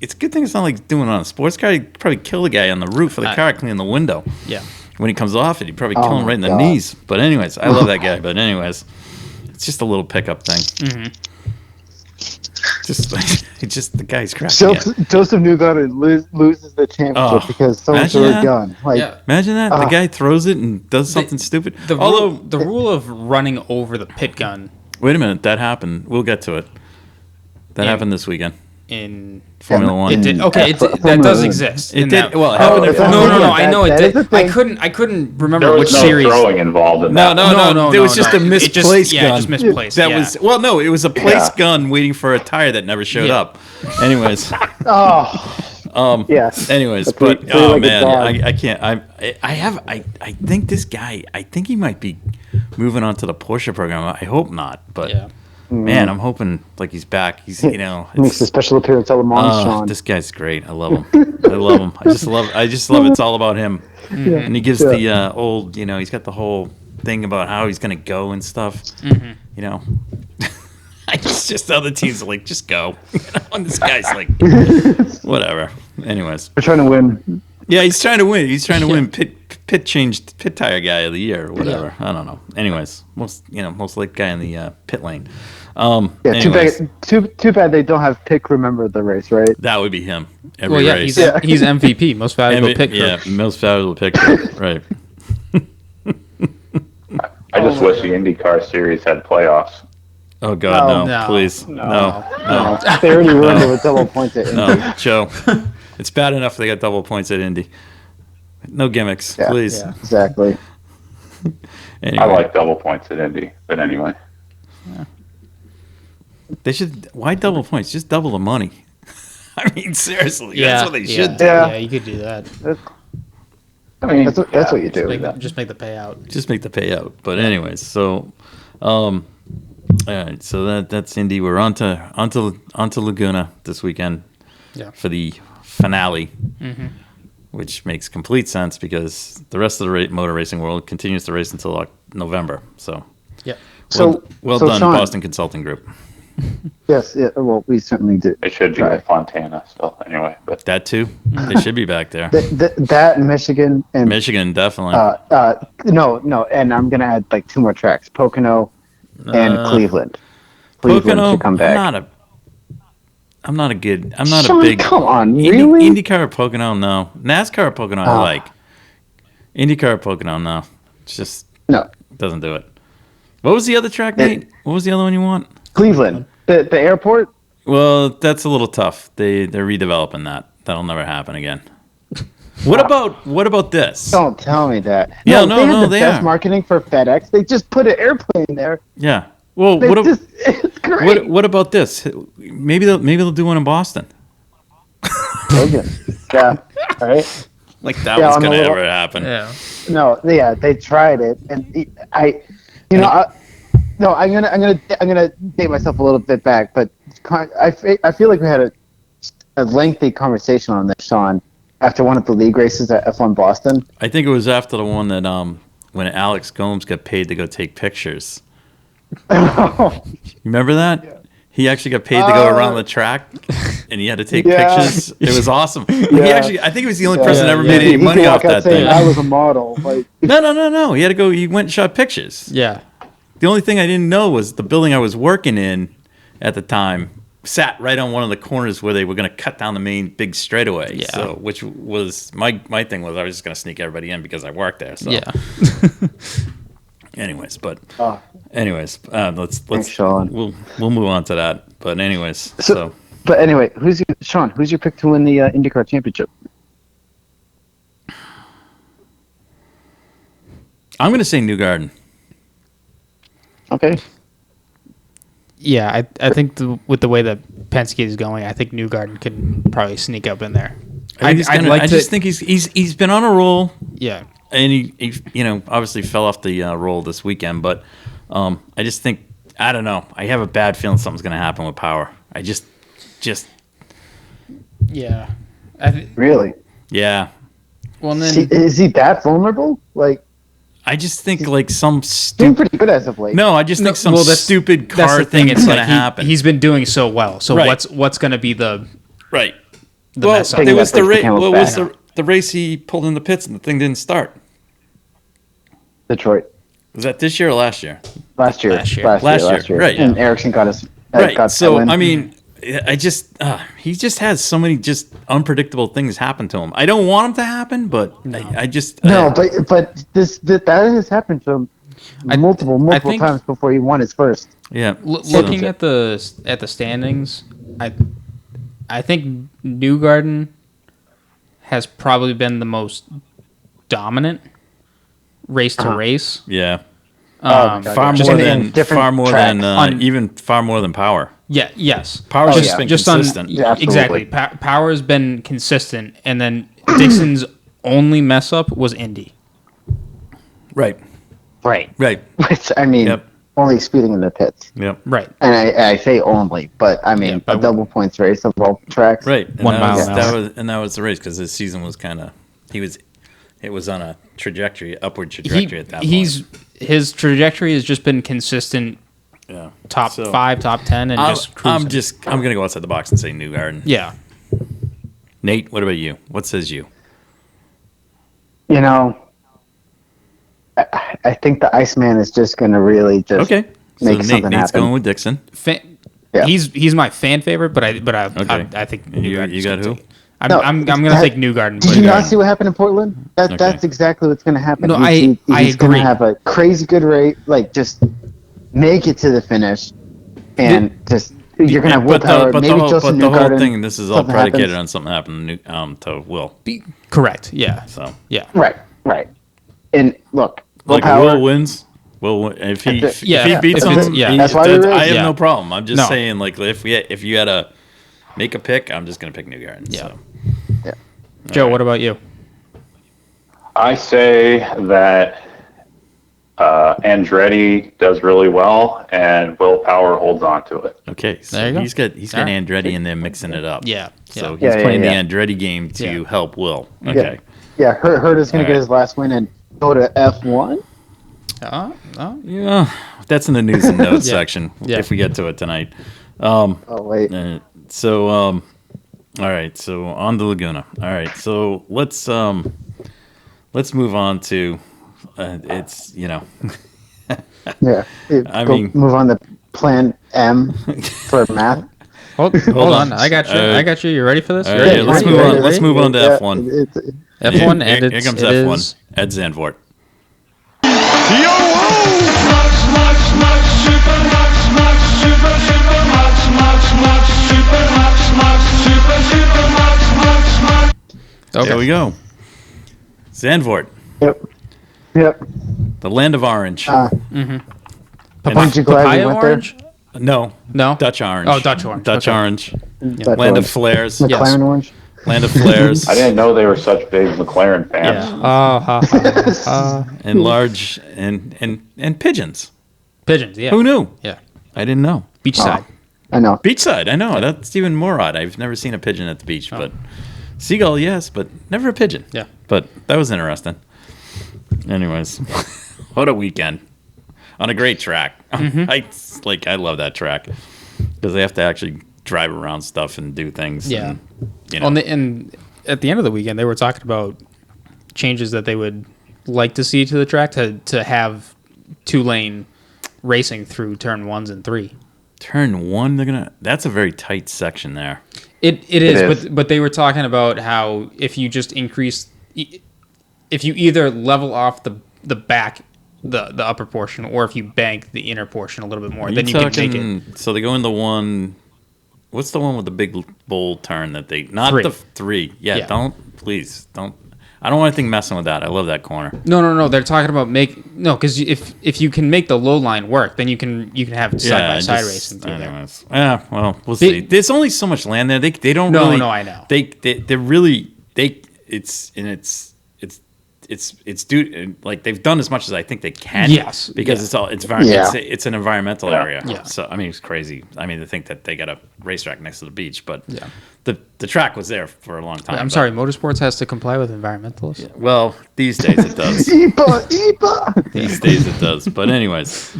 it's a good thing it's not like doing it on a sports car. You'd probably kill the guy on the roof of the car, cleaning the window. yeah. When he comes off it, he'd probably kill him my right in the God. knees. But anyways, I love that guy. But anyways, it's just a little pickup thing. Mm-hmm. Just the guy's cracking me up. Joseph Newgarden loses the championship Oh, because someone imagine threw a that. gun. Like, Yeah. Imagine that. The guy throws it and does something stupid. The Although, rule of running over the pit gun wait a minute. That happened. We'll get to it. That happened this weekend. in Formula One. It did, okay, that Formula does One. exist. It in did. that- Well, it happened in it's Formula no, Formula One. I know it That is did. the I thing. couldn't remember There which was no series. throwing involved in that. No. There was just a It misplaced gun. Yeah, just misplaced. That yeah. was it was a placed gun waiting for a tire that never showed Yeah. up. Anyways, yes. anyways, A but three-legged man, dog. I can't. I think this guy. I think he might be moving on to the Porsche program. I hope not, but Yeah. man, I'm hoping like he's back. He's Makes a special appearance at Le Mans, Sean. this guy's great. I love him. I love him. I just love it's all about him. And he gives the old, he's got the whole thing about how he's gonna go and stuff. It's just other teams are like, just go. And this guy's like, whatever. Anyways, We're trying to win. yeah, he's trying to win. He's trying to win pit tire guy of the year or whatever. I don't know. Anyways, most late guy in the pit lane. Yeah, Anyways, too bad they don't have pick remember the race, right? that would be him every Well, yeah, race. he's MVP, most valuable pick. Yeah, most valuable pick. Right. I just wish the IndyCar series had playoffs. Oh God, no! No. Please, no. They already ruined it with double points at Indy. No, Joe. It's bad enough they got double points at Indy. No gimmicks, Yeah, please. yeah. Exactly. Anyway, I like double points at Indy, but anyway. they should. Why double points? Just double the money. I mean, seriously, Yeah, that's what they should do. Yeah. Yeah, you could do that. I mean, that's what you do. Just make the payout. Just make the payout. But anyways, so, all right. So that's Indy. We're onto Laguna this weekend. Yeah. For the finale, which makes complete sense because the rest of the motor racing world continues to race until November. So, Yeah. well done, Sean, Boston Consulting Group. Yes, yeah, well, we certainly do. It should be try. with Fontana still, anyway. But That too. They should be back there. That Michigan and Michigan, definitely. no, and I'm gonna add like 2 more tracks: Pocono and Cleveland. Cleveland Pocono, should come back. I'm not a Sean, big. come on, really? IndyCar or Pocono, no. NASCAR or Pocono, I like. IndyCar or Pocono, no. It's just No, doesn't do it. What was the other track, Nate? What was the other one you want? Cleveland, the airport. Well, that's a little tough. They're redeveloping that. That'll never happen again. What about this? Don't tell me that. Yeah, they had the they best are. marketing for FedEx. They just put an airplane there. Yeah. Well, It's great. what about this? Maybe they'll do one in Boston. Logan. Yeah. All right. Like that Yeah, was I'm gonna a little- ever happen. Yeah. No, yeah, they tried it, and I'm gonna date myself a little bit back, but I feel like we had a lengthy conversation on this, Sean, after one of the league races at F1 Boston. I think it was after the one that when Alex Gomes got paid to go take pictures. You remember that? Yeah. He actually got paid to go around the track, and he had to take pictures. It was awesome. He actually, I think he was the only person that ever made any money off that thing. I was a model. Like. No. He had to go. He went and shot pictures. Yeah. The only thing I didn't know was the building I was working in at the time sat right on one of the corners where they were going to cut down the main big straightaway. Yeah. So, which was my thing was I was just going to sneak everybody in because I worked there. So. Yeah. Anyways, let's Thanks, Sean. we'll move on to that. But anyways, so. But anyway, who's your pick to win the IndyCar championship? I'm going to say Newgarden. Okay. Yeah, I think with the way that Penske is going, I think Newgarden can probably sneak up in there. I just think he's been on a roll. Yeah. And he obviously fell off the roll this weekend, but I just think I don't know. I have a bad feeling something's going to happen with Power. I just yeah. Really? Yeah. Well, then Is he that vulnerable? Like, I just think like some doing stupid. pretty good as of late. No, I just think some stupid that's car the thing thing. is It's going to like happen. he's been doing so well. So Right. what's going to be the right. mess up? There was the race. Camel's What was back. the race he pulled in the pits and the thing didn't start? Detroit. Was that this year or last year? Last year. Last year, right. And Ericsson got us. Right. Got So win. I mean, I just he just has so many just unpredictable things happen to him. I don't want them to happen, but I just No, but that has happened to him multiple think- times before he won his first. yeah. Looking at the standings, I think Newgarden has probably been the most dominant race to race. Yeah. God, Far just more in than different far more tracks. than even far more than Power. Yeah. Yes. Power's Oh, just yeah. been Just consistent. Yeah, absolutely. exactly. Power has been consistent, and then Dixon's only mess up was Indy. Right. Right. Right. Which, I mean, Yep. only speeding in the pits. Yep. Right. And I say only, but I mean, Yeah, a double points race of all tracks. Right. And 1 that mile was, an that hour. was and that was the race because his season was kind of it was on a upward trajectory at that point. His trajectory has just been consistent, Yeah. top So, 5, top 10, and just cruising. I'm gonna go outside the box and say Newgarden. Yeah. Nate, what about you? What says you? You know, I think the Iceman is just going to really just Okay. So make something Nate's happen. going with Dixon. Yeah. He's my fan favorite, but I Okay. think And you Newgarden's got gonna who? take- I'm gonna take Newgarden. Did but you not see what happened in Portland? That's exactly what's going to happen. No, He's I going agree. to have a crazy good race, like just make it to the finish, and you're going to have willpower. Maybe the whole Newgarden, thing, this is all something predicated happens. on something happening to Will. Correct. Yeah. So Yeah. Right. And look, like willpower. Will wins. If he If it- yeah, beats if him, it's- yeah. That's why we I have yeah. no problem. I'm just No. saying, like if you had to make a pick, I'm just gonna pick Newgarden. Yeah. So. Joe, what about you? I say that Andretti does really well, and willpower holds on to it. Okay, so There you go. he's got All right. Andretti in there mixing it up. Yeah. So Yeah. he's playing Yeah. the Andretti game to Yeah. help Will. Okay. Yeah, Herta's going All to get right. his last win and go to F1. Yeah, that's in the news and notes Yeah. section Yeah. if we get to it tonight. Oh wait. All right. So on the Laguna. All right. So let's move on to it's Yeah. mean- move on to Plan M for math. Hold on. I got you. I got you. You ready for this? all You right, ready? yeah, let's You move ready? on. Let's move on to F1. F1, Here- and here comes F1. Ed Zandvoort. Okay. There we go. Zandvoort, Yep. the land of orange. Aren't you glad we Papaya went orange? No, No. Dutch orange. Oh, Dutch orange. Dutch Okay. orange. there? Land of flares. McLaren Yes. orange. Land of flares. I didn't know they were such big McLaren fans. Yeah. And large and pigeons. Pigeons. Yeah. Who knew? Yeah. I didn't know. Beachside. I know. Beachside, I know. That's even more odd. I've never seen a pigeon at the beach, but seagull, yes, but never a pigeon. Yeah. But that was interesting. Anyways, what a weekend on a great track. I love that track because they have to actually drive around stuff and do things. Yeah. And, you know, And at the end of the weekend, they were talking about changes that they would like to see to the track to have 2-lane racing through turn 1s and 3. turn 1, that's a very tight section there. It is, is. but they were talking about how if you just increase, if you either level off the back, the upper portion, or if you bank the inner portion a little bit more, then you can make it. So they go in the one. What's the one with the big bold turn that they? Not 3. the 3. Yeah, Yeah. Please don't. I don't want anything messing with that. I love that corner. No. They're talking about because if you can make the low line work, then you can have side by side racing through there. Anyways, yeah. Well, we'll see. There's only so much land there. They don't No, really. no, I know. They're really it's due like they've done as much as I think they can. Yes, because yeah. it's an environmental area. Yeah. So I mean it's crazy. I mean to think that they got a racetrack next to the beach, but Yeah. the track was there for a long time. I'm but- sorry, motorsports has to comply with environmentalists. Well, these days it does. Epa. These days it does. But anyways,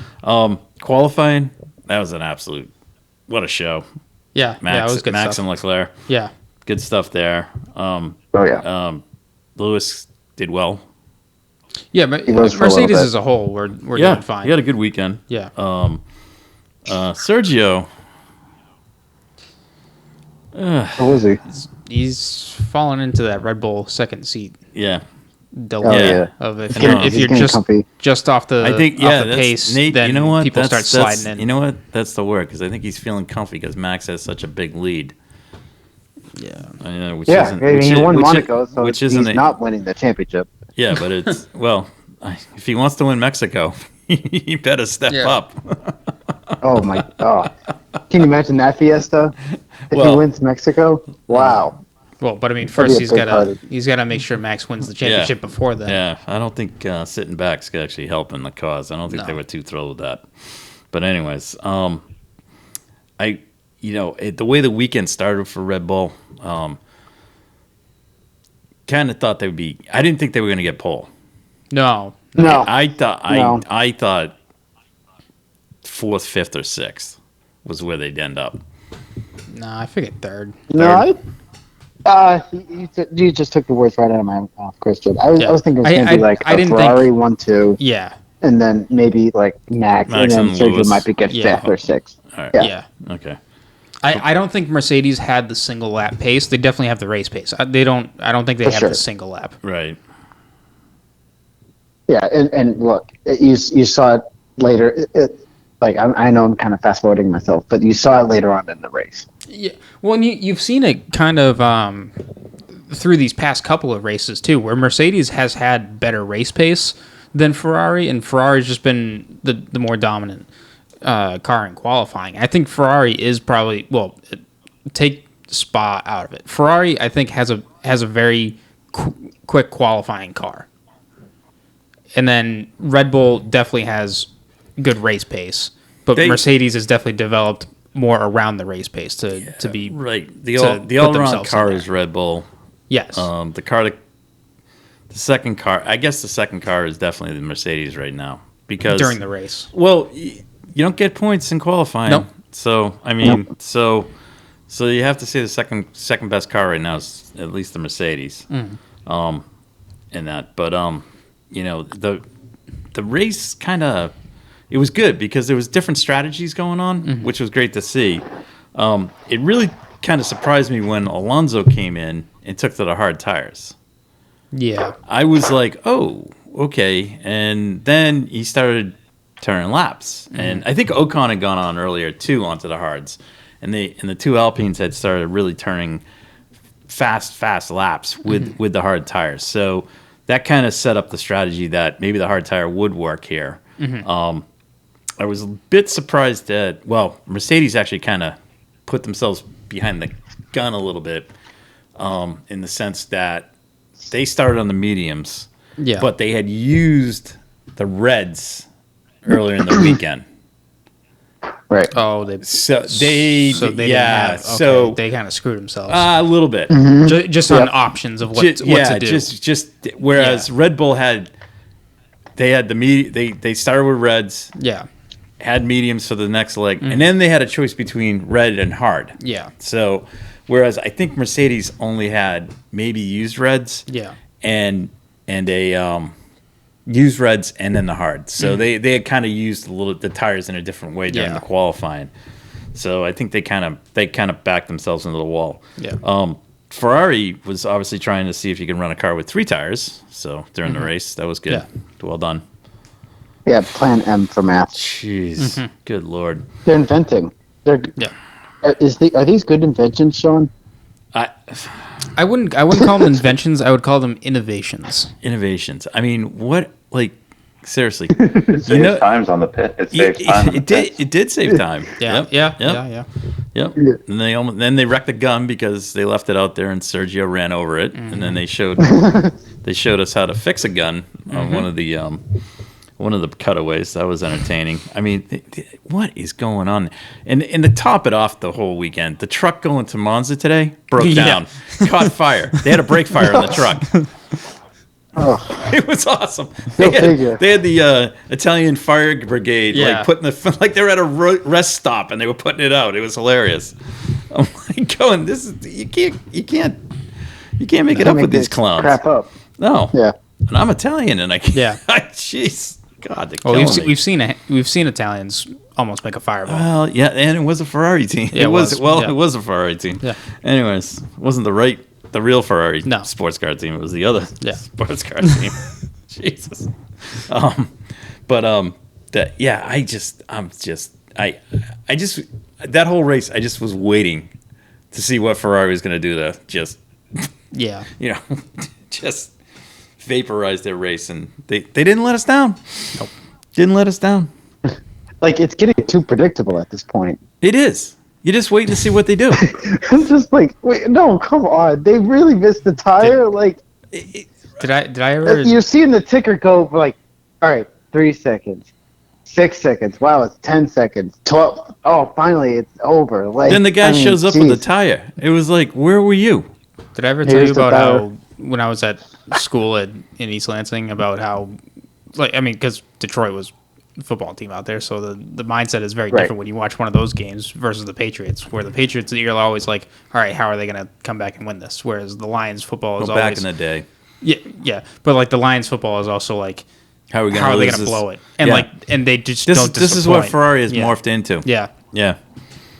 qualifying, that was an absolute what a show. Yeah, it was good Max stuff. and Leclerc, Yeah, good stuff there. Oh yeah. Lewis did well. yeah, but was for a little Mercedes bit. as a whole, we're doing fine. He had a good weekend. Yeah, Sergio, What was he? he's fallen into that Red Bull second seat yeah. dilemma yeah. of if I you're know. if He's you're getting comfy. just off the I think off the that's, pace, Nate, then you know what? people That's- start that's- sliding in. You know what? That's the word because I think he's feeling comfy because Max has such a big lead. Yeah, Which Yeah, isn't, I mean, which he is- won which is- Monaco, so which he's isn't not winning the championship. Yeah, but it's if he wants to win Mexico, he better step Yeah. up. Oh my! Oh, can you imagine that fiesta if Well- he wins Mexico? Wow. well, but I mean, That'd first be a he's big got to make sure Max wins the championship before that. Yeah, I don't think sitting back's actually helping the cause. I don't think No. they were too thrilled with that. But anyways, the way the weekend started for Red Bull, kind of thought they would be. I didn't think they were going to get pole. No, No. I thought No. I thought 4th, 5th, or 6th was where they'd end up. I figured third. No, you just took the words right out of my mouth, Christian. I was thinking it was going to be like I a didn't Ferrari 1-2, Yeah, and then maybe like Max and then and Sergio Lewis. might be get Yeah. 5th or 6th. All right. yeah. Okay. I don't think Mercedes had the single lap pace. They definitely have the race pace. I don't think they For have sure. the single lap. Right. Yeah, and look, you saw it later. I know I'm kind of fast forwarding myself, but you saw it later on in the race. Yeah. Well, and you've seen it kind of through these past couple of races too, where Mercedes has had better race pace than Ferrari, and Ferrari's just been the more dominant car in qualifying. I think Ferrari is probably take Spa out of it. Ferrari, I think, has a very quick qualifying car, and then Red Bull definitely has good race pace, but Mercedes has definitely developed more around the race pace to be right. The to all put around themselves car in is there. Red Bull. Yes. The second car. I guess the second car is definitely the Mercedes right now because during the race. Well, you don't get points in qualifying. Nope. So I mean, so you have to say the second best car right now is at least the Mercedes. In that, but the race kind of it was good because there was different strategies going on, which was great to see. It really kind of surprised me when Alonso came in and took to the hard tires. Yeah. I was like, oh, okay. And then he started turning laps. And I think Ocon had gone on earlier, too, onto the hards. And the two Alpines had started really turning fast laps with the hard tires. So that kind of set up the strategy that maybe the hard tire would work here. I was a bit surprised that, Mercedes actually kind of put themselves behind the gun a little bit in the sense that they started on the mediums, but they had used the reds earlier in the weekend. Right. Oh, they kind of screwed themselves a little bit, just on options of what to do. Just whereas Red Bull had they started with reds, had mediums for the next leg, and then they had a choice between red and hard. Yeah. So whereas I think Mercedes only had maybe used reds, and a used reds and then the hard. So they had kind of used the tires in a different way during the qualifying. So I think they kind of backed themselves into the wall. Yeah. Ferrari was obviously trying to see if you can run a car with 3 tires. So during the race, that was good. Yeah. Well done. Yeah, Plan M for math. Jeez, good Lord. They're inventing. Are these good inventions, Sean? I wouldn't call them inventions. I would call them innovations. Innovations. I mean, what? Like, seriously. It saves times on the pit. It saves time. It did save time. Yeah. And then they wrecked the gun because they left it out there and Sergio ran over it. And then they showed us how to fix a gun on one of the cutaways. That was entertaining. I mean, what is going on? And to top it off the whole weekend, the truck going to Monza today broke down, caught fire. They had a brake fire in the truck. It was awesome. They had the Italian fire brigade putting like they were at a rest stop and they were putting it out. It was hilarious. I'm like going, this is you can't make it up with these clowns. Crap up. No. Yeah. And I'm Italian, and I can't. Yeah. Jeez, God, they're killing me. We've seen Italians almost make a fireball. Well, yeah, and it was a Ferrari team. Yeah, it was a Ferrari team. Yeah. Anyways, it wasn't the real Ferrari sports car team. It was the other sports car team. Jesus. That whole race, I just was waiting to see what Ferrari was going to do to just, just vaporize their race, and they didn't let us down. Nope. Didn't let us down. Like, it's getting too predictable at this point. It is. You're just waiting to see what they do. I'm just like, wait, no, come on. They really missed the tire. Did I ever? You're seeing the ticker go for like, all right, 3 seconds, 6 seconds. Wow, it's 10 seconds. 12. Oh, finally, it's over. Like, then the guy shows up with the tire. It was like, where were you? Did I ever tell you about how when I was at school in East Lansing about how, because Detroit was the football team out there, so the mindset is very different when you watch one of those games versus the Patriots, where the Patriots, you're always like, all right, how are they going to come back and win this? Whereas the Lions football is always... back in the day. Yeah. But like the Lions football is also like, how are they going to blow it? And and they just don't disappoint. This is what Ferrari has morphed into. Yeah.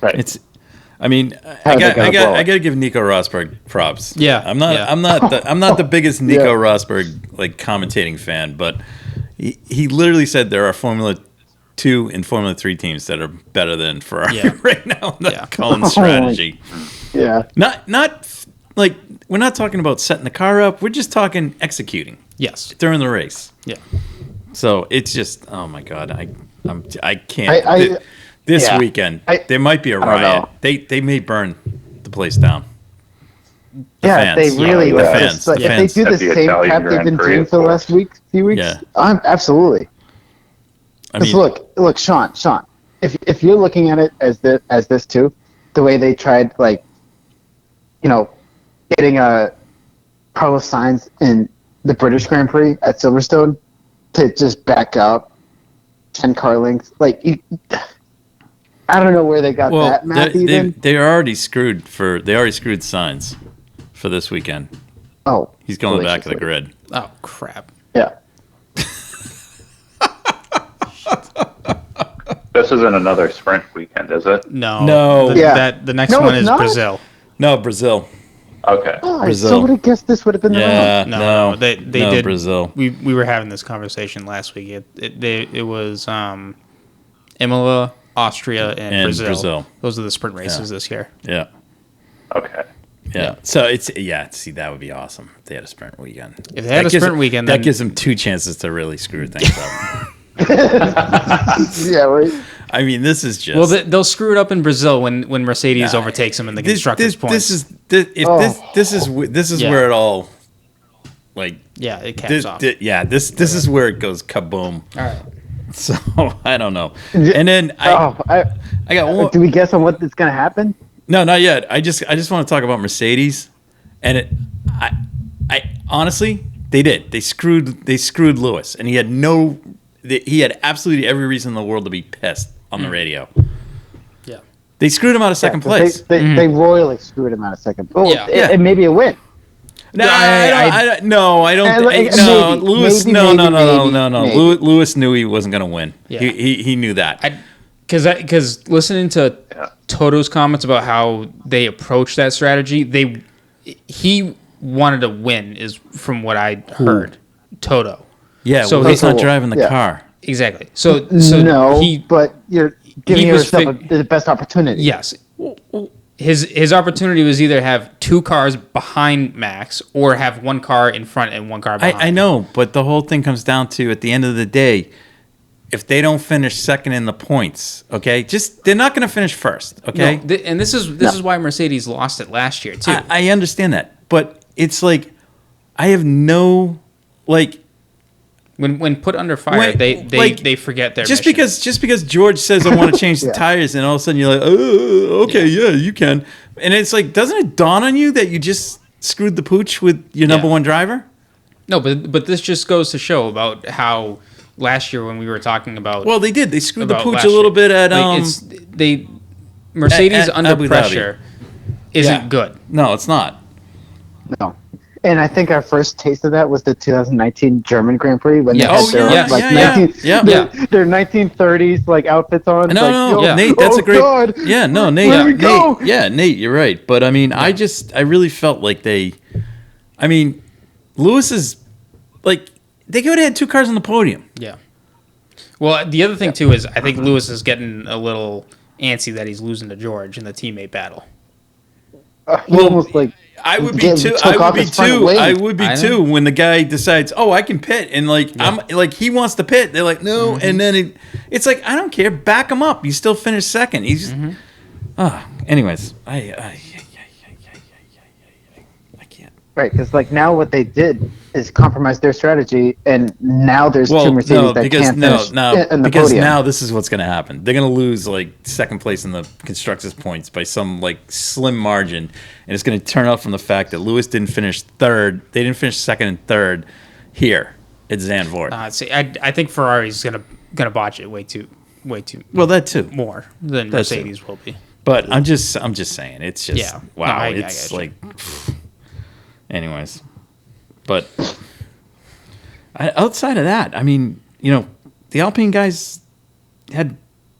Right. I got to give Nico Rosberg props. Yeah. I'm not the biggest Nico Rosberg commentating fan, but he literally said there are Formula 2 and Formula 3 teams that are better than Ferrari right now in the Cullen strategy. Yeah. Not like we're not talking about setting the car up. We're just talking executing. Yes. During the race. Yeah. So it's just, oh my God, I can't. This weekend, there might be a riot. They may burn the place down. They really will. If they do the same crap they've been doing for the last few weeks, absolutely. Look, Sean. If you're looking at it as this too, the way they tried, getting Carlos Sainz in the British Grand Prix at Silverstone to just back up 10 car lengths, I don't know where they got Well, that math even. they already screwed Sainz for this weekend. Oh, He's going back to the grid. Oh crap! Yeah. This isn't another sprint weekend, is it? No. The next No, one it's is not? Brazil. No, Brazil. Okay. Oh, I Brazil. so would have guessed this would have been the Yeah, wrong. No, they no, did Brazil. We were having this conversation last week. It was Imola, Austria, and Brazil. Those are the sprint races this year. Yeah. Okay. Yeah. So see, that would be awesome if they had a sprint weekend. If they had a sprint weekend, that then gives them 2 chances to really screw things up. Yeah, right. I mean, this is just. well, they'll screw it up in Brazil when Mercedes overtakes them in the constructors' points. This is Yeah. where it all like. Yeah, it caps off. This is where it goes kaboom. All right. So I don't know. And then I got one. Do we guess on what is going to happen? No, not yet. I just want to talk about Mercedes, and I honestly they did. They screwed Lewis, and he had absolutely every reason in the world to be pissed on the radio. Yeah. They screwed him out of second place. They royally screwed him out of second. Oh, Yeah. and maybe a win. No, I don't. Lewis. No. Maybe. Lewis knew he wasn't going to win. Yeah. He knew that. Because listening to Toto's comments about how they approach that strategy, he wanted to win, is from what I heard. Toto. Yeah, So he's not Toto, driving the car. Exactly. So No, he, but you're giving was yourself the best opportunity. yes, his opportunity was either have 2 cars behind Max or have 1 car in front and 1 car behind. I know, but the whole thing comes down to, at the end of the day, if they don't finish second in the points, okay, they're not going to finish first, okay? No, and this is why Mercedes lost it last year too. I understand that, but it's like I have no like. When put under fire, they forget their mission. Because George says I want to change the tires, and all of a sudden you're like, oh, okay, yeah, you can, and it's like, doesn't it dawn on you that you just screwed the pooch with your number one driver? No, but this just goes to show about how last year when we were talking about. Well, they did. They screwed the about pooch last a little year. bit at Mercedes at under Abu Dhabi. pressure isn't good. No, it's not. No. And I think our first taste of that was the 2019 German Grand Prix when Yeah. they had their their 1930s like outfits on. No, Nate, that's a great. God, yeah, no, Nate, where do we go? Nate, you're right. But I mean, I really felt like Lewis is like, they could have had 2 cars on the podium. Yeah. Well, the other thing too is I think Lewis is getting a little antsy that he's losing to George in the teammate battle. Almost like. I would be too. I would be too when the guy decides, oh, I can pit, and I'm like, he wants to pit. They're like, no, and then it's like, I don't care, back him up. You still finished second. He's just, anyways, I can't. Right, because now what they did is compromise their strategy, and now there's 2 Mercedes that can't finish in the podium. Now this is what's going to happen. They're going to lose second place in the constructors' points by some slim margin, and it's going to turn out from the fact that Lewis didn't finish third. They didn't finish second and third here at Zandvoort. See, I think Ferrari's gonna botch it way too. Well, that too. More than Mercedes will be. But I'm just saying, it's just wow. No, I it's like, anyways. But outside of that, I mean, the Alpine guys had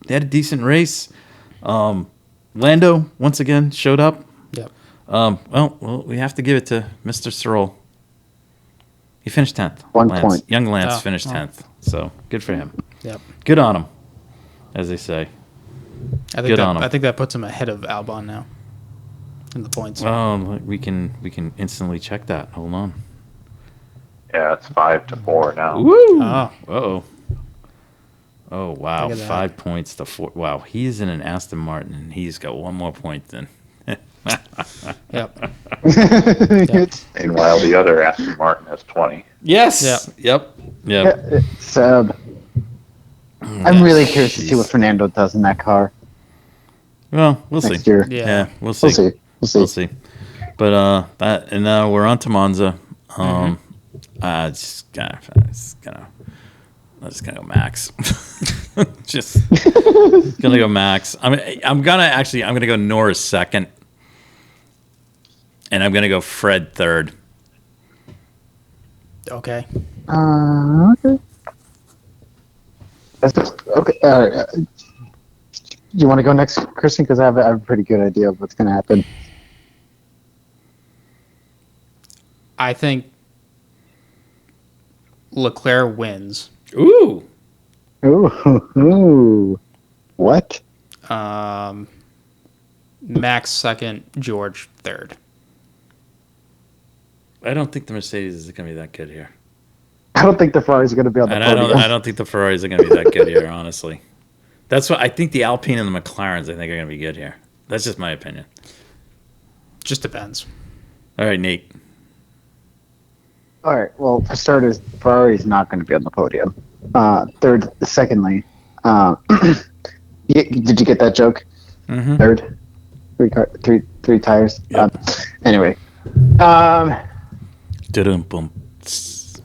a decent race. Lando once again showed up. Yep. Well, we have to give it to Mr. Searle. He finished 10th. 1 Lance, point. Young Lance finished 10th. So good for him. Yep. Good on him, as they say. I think that puts him ahead of Albon now in the points. We can instantly check that. Hold on. Yeah, it's 5-4 now. Woo! Oh. Oh wow! Look at that. 5 points to 4. Wow, he's in an Aston Martin, and he's got 1 more point than. Yep. Meanwhile, the other Aston Martin has 20. Yes. Yep. Seb. I'm really curious to see what Fernando does in that car Well, we'll next see. year. Yeah. We'll see. We'll see. But and now we're on to Monza. Just gonna I'm just gonna go Max. Just gonna go Max. I'm gonna go Norris second, and I'm gonna go Fred third. Okay. Okay. Okay. You want to go next, Christian? Because I have a pretty good idea of what's going to happen. I think Leclerc wins. Ooh. Ooh. What? Max second, George third. I don't think the Mercedes is going to be that good here. I don't think the Ferraris are going to be on the podium. I don't think the Ferraris are going to be that good here, honestly. That's what I think. The Alpine and the McLarens, I think, are going to be good here. That's just my opinion. Just depends. All right, Nate. All right. Well, for starters, Ferrari is not going to be on the podium. Secondly, did you get that joke? Mm-hmm. Third, three tires. Yep. Anyway. Boom.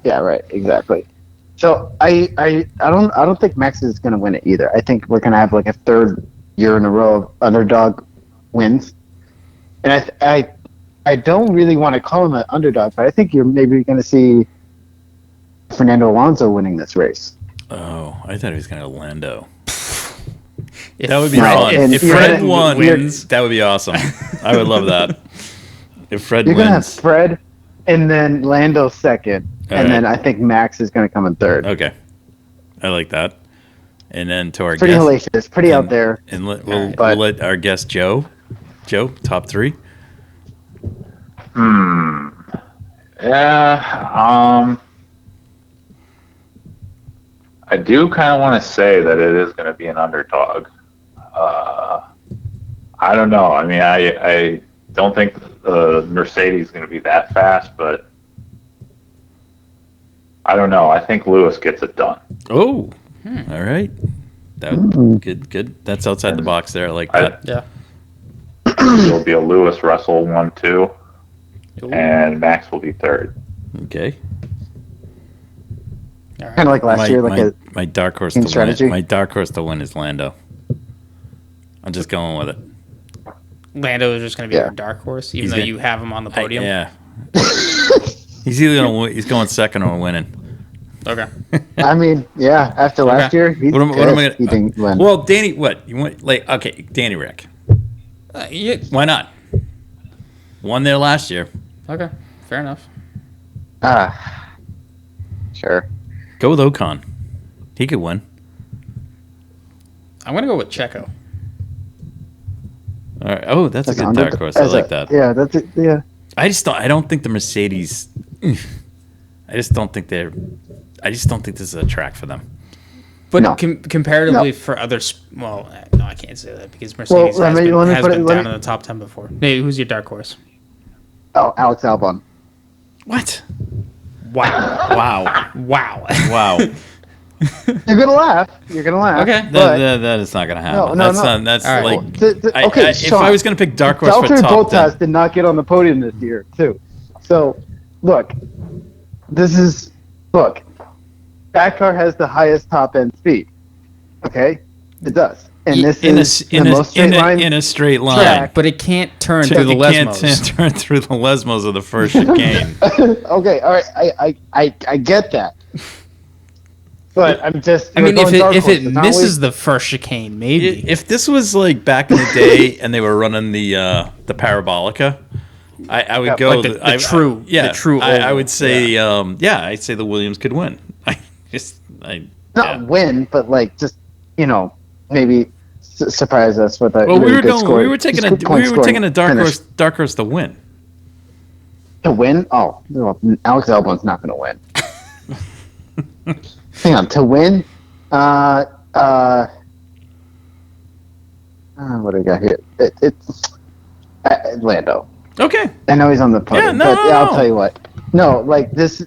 Yeah. Right. Exactly. So I don't think Max is going to win it either. I think we're going to have like a third year in a row of underdog wins, and I don't really want to call him an underdog, but I think you're maybe going to see Fernando Alonso winning this race. Oh, I thought he was going to Lando. If That would be Right, fun. and If you're Fred gonna- won, wins. that would be awesome. I would love that. If Fred You're going to have wins. Fred and then Lando second, All and then right. I think Max is going to come in third. Okay. I like that. And then to our Pretty guest. hellacious, pretty out there. And we'll But- let our guest Joe, top three. Yeah. I do kind of want to say that it is going to be an underdog. I don't know. I mean, I don't think the Mercedes is going to be that fast, but I don't know. I think Lewis gets it done. Oh, all right. Good. That's outside the box there. I like that. Yeah. It'll be a Lewis Russell 1-2, and Max will be third. Okay. All right. Kind of like last year, like my dark horse team to strategy? win. My dark horse to win is Lando. I'm just going with it. Lando is just going to be Yeah. our dark horse, even He's though gonna- you have him on the podium. Yeah. He's either he's going second or winning. Okay. I mean, yeah. After last Okay. year, he's What am I pissed he gonna? didn't win. Well, Danny, what you want? Like, okay, Danny Rick. Yeah. Why not? Won there last year. Okay. Fair enough. Sure. Go with Ocon. He could win. I'm going to go with Checo. All right. Oh, that's a good dark horse. I like that. Yeah, that's it. Yeah. I don't think the Mercedes. I just don't think this is a track for them. But No. comparatively No. for others, well, no, I can't say that because Mercedes let has me been put it- down in the top 10 before. Hey, who's your dark horse? Oh, Alex Albon. What? Wow. Wow. Wow. You're gonna laugh. Okay. But That is not gonna happen. No, that's no. not. That's All right. like. okay, if Sean, I was gonna pick dark horse for Valtteri top Bottas 10, did not get on the podium this year, too. So, look, that car has the highest top end speed. Okay, it does, and this is the most straight line. in a straight line. track. But it can't turn through the You can't Lesmos. turn through the Lesmos of the first chicane. Okay, all right, I get that, but I'm just. I mean, we're if going dark it horses, aren't misses we? the first chicane, maybe. If this was like back in the day and they were running the Parabolica, I would go like the true I oval. would say I'd say the Williams could win. not win, but like just maybe surprise us with a Well, we really were good score. we were taking a dark horse to win. To win? Oh, well, Alex Albon's not going to win. Hang on, to win? What do we got here? It's Lando. Okay, I know he's on the podium, no, but no, I'll no. tell you what. No, like this.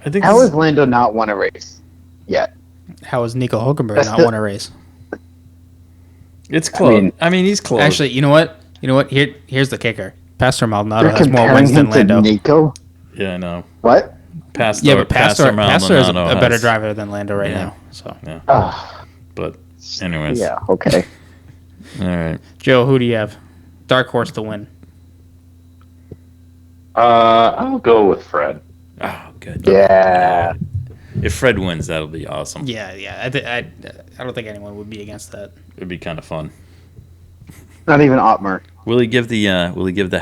I think. How has Lando not won a race yet? How has Nico Hulkenberg That's not the- won a race? it's close. I mean, he's close. Actually, you know what? Here's the kicker. Pastor Maldonado You're has more comparing wins than him to Lando. Nico? yeah, I know. What? Pastor, but Pastor is a Maldonado better has- driver than Lando right Yeah. now. So, Yeah. Ah, But anyways, yeah. Okay. all right. Joe, who do you have? Dark horse to win. I'll go with Fred. Oh, good. Yeah. If Fred wins, that'll be awesome. Yeah. I don't think anyone would be against that. It'd be kind of fun. Not even Otmar. Will he give the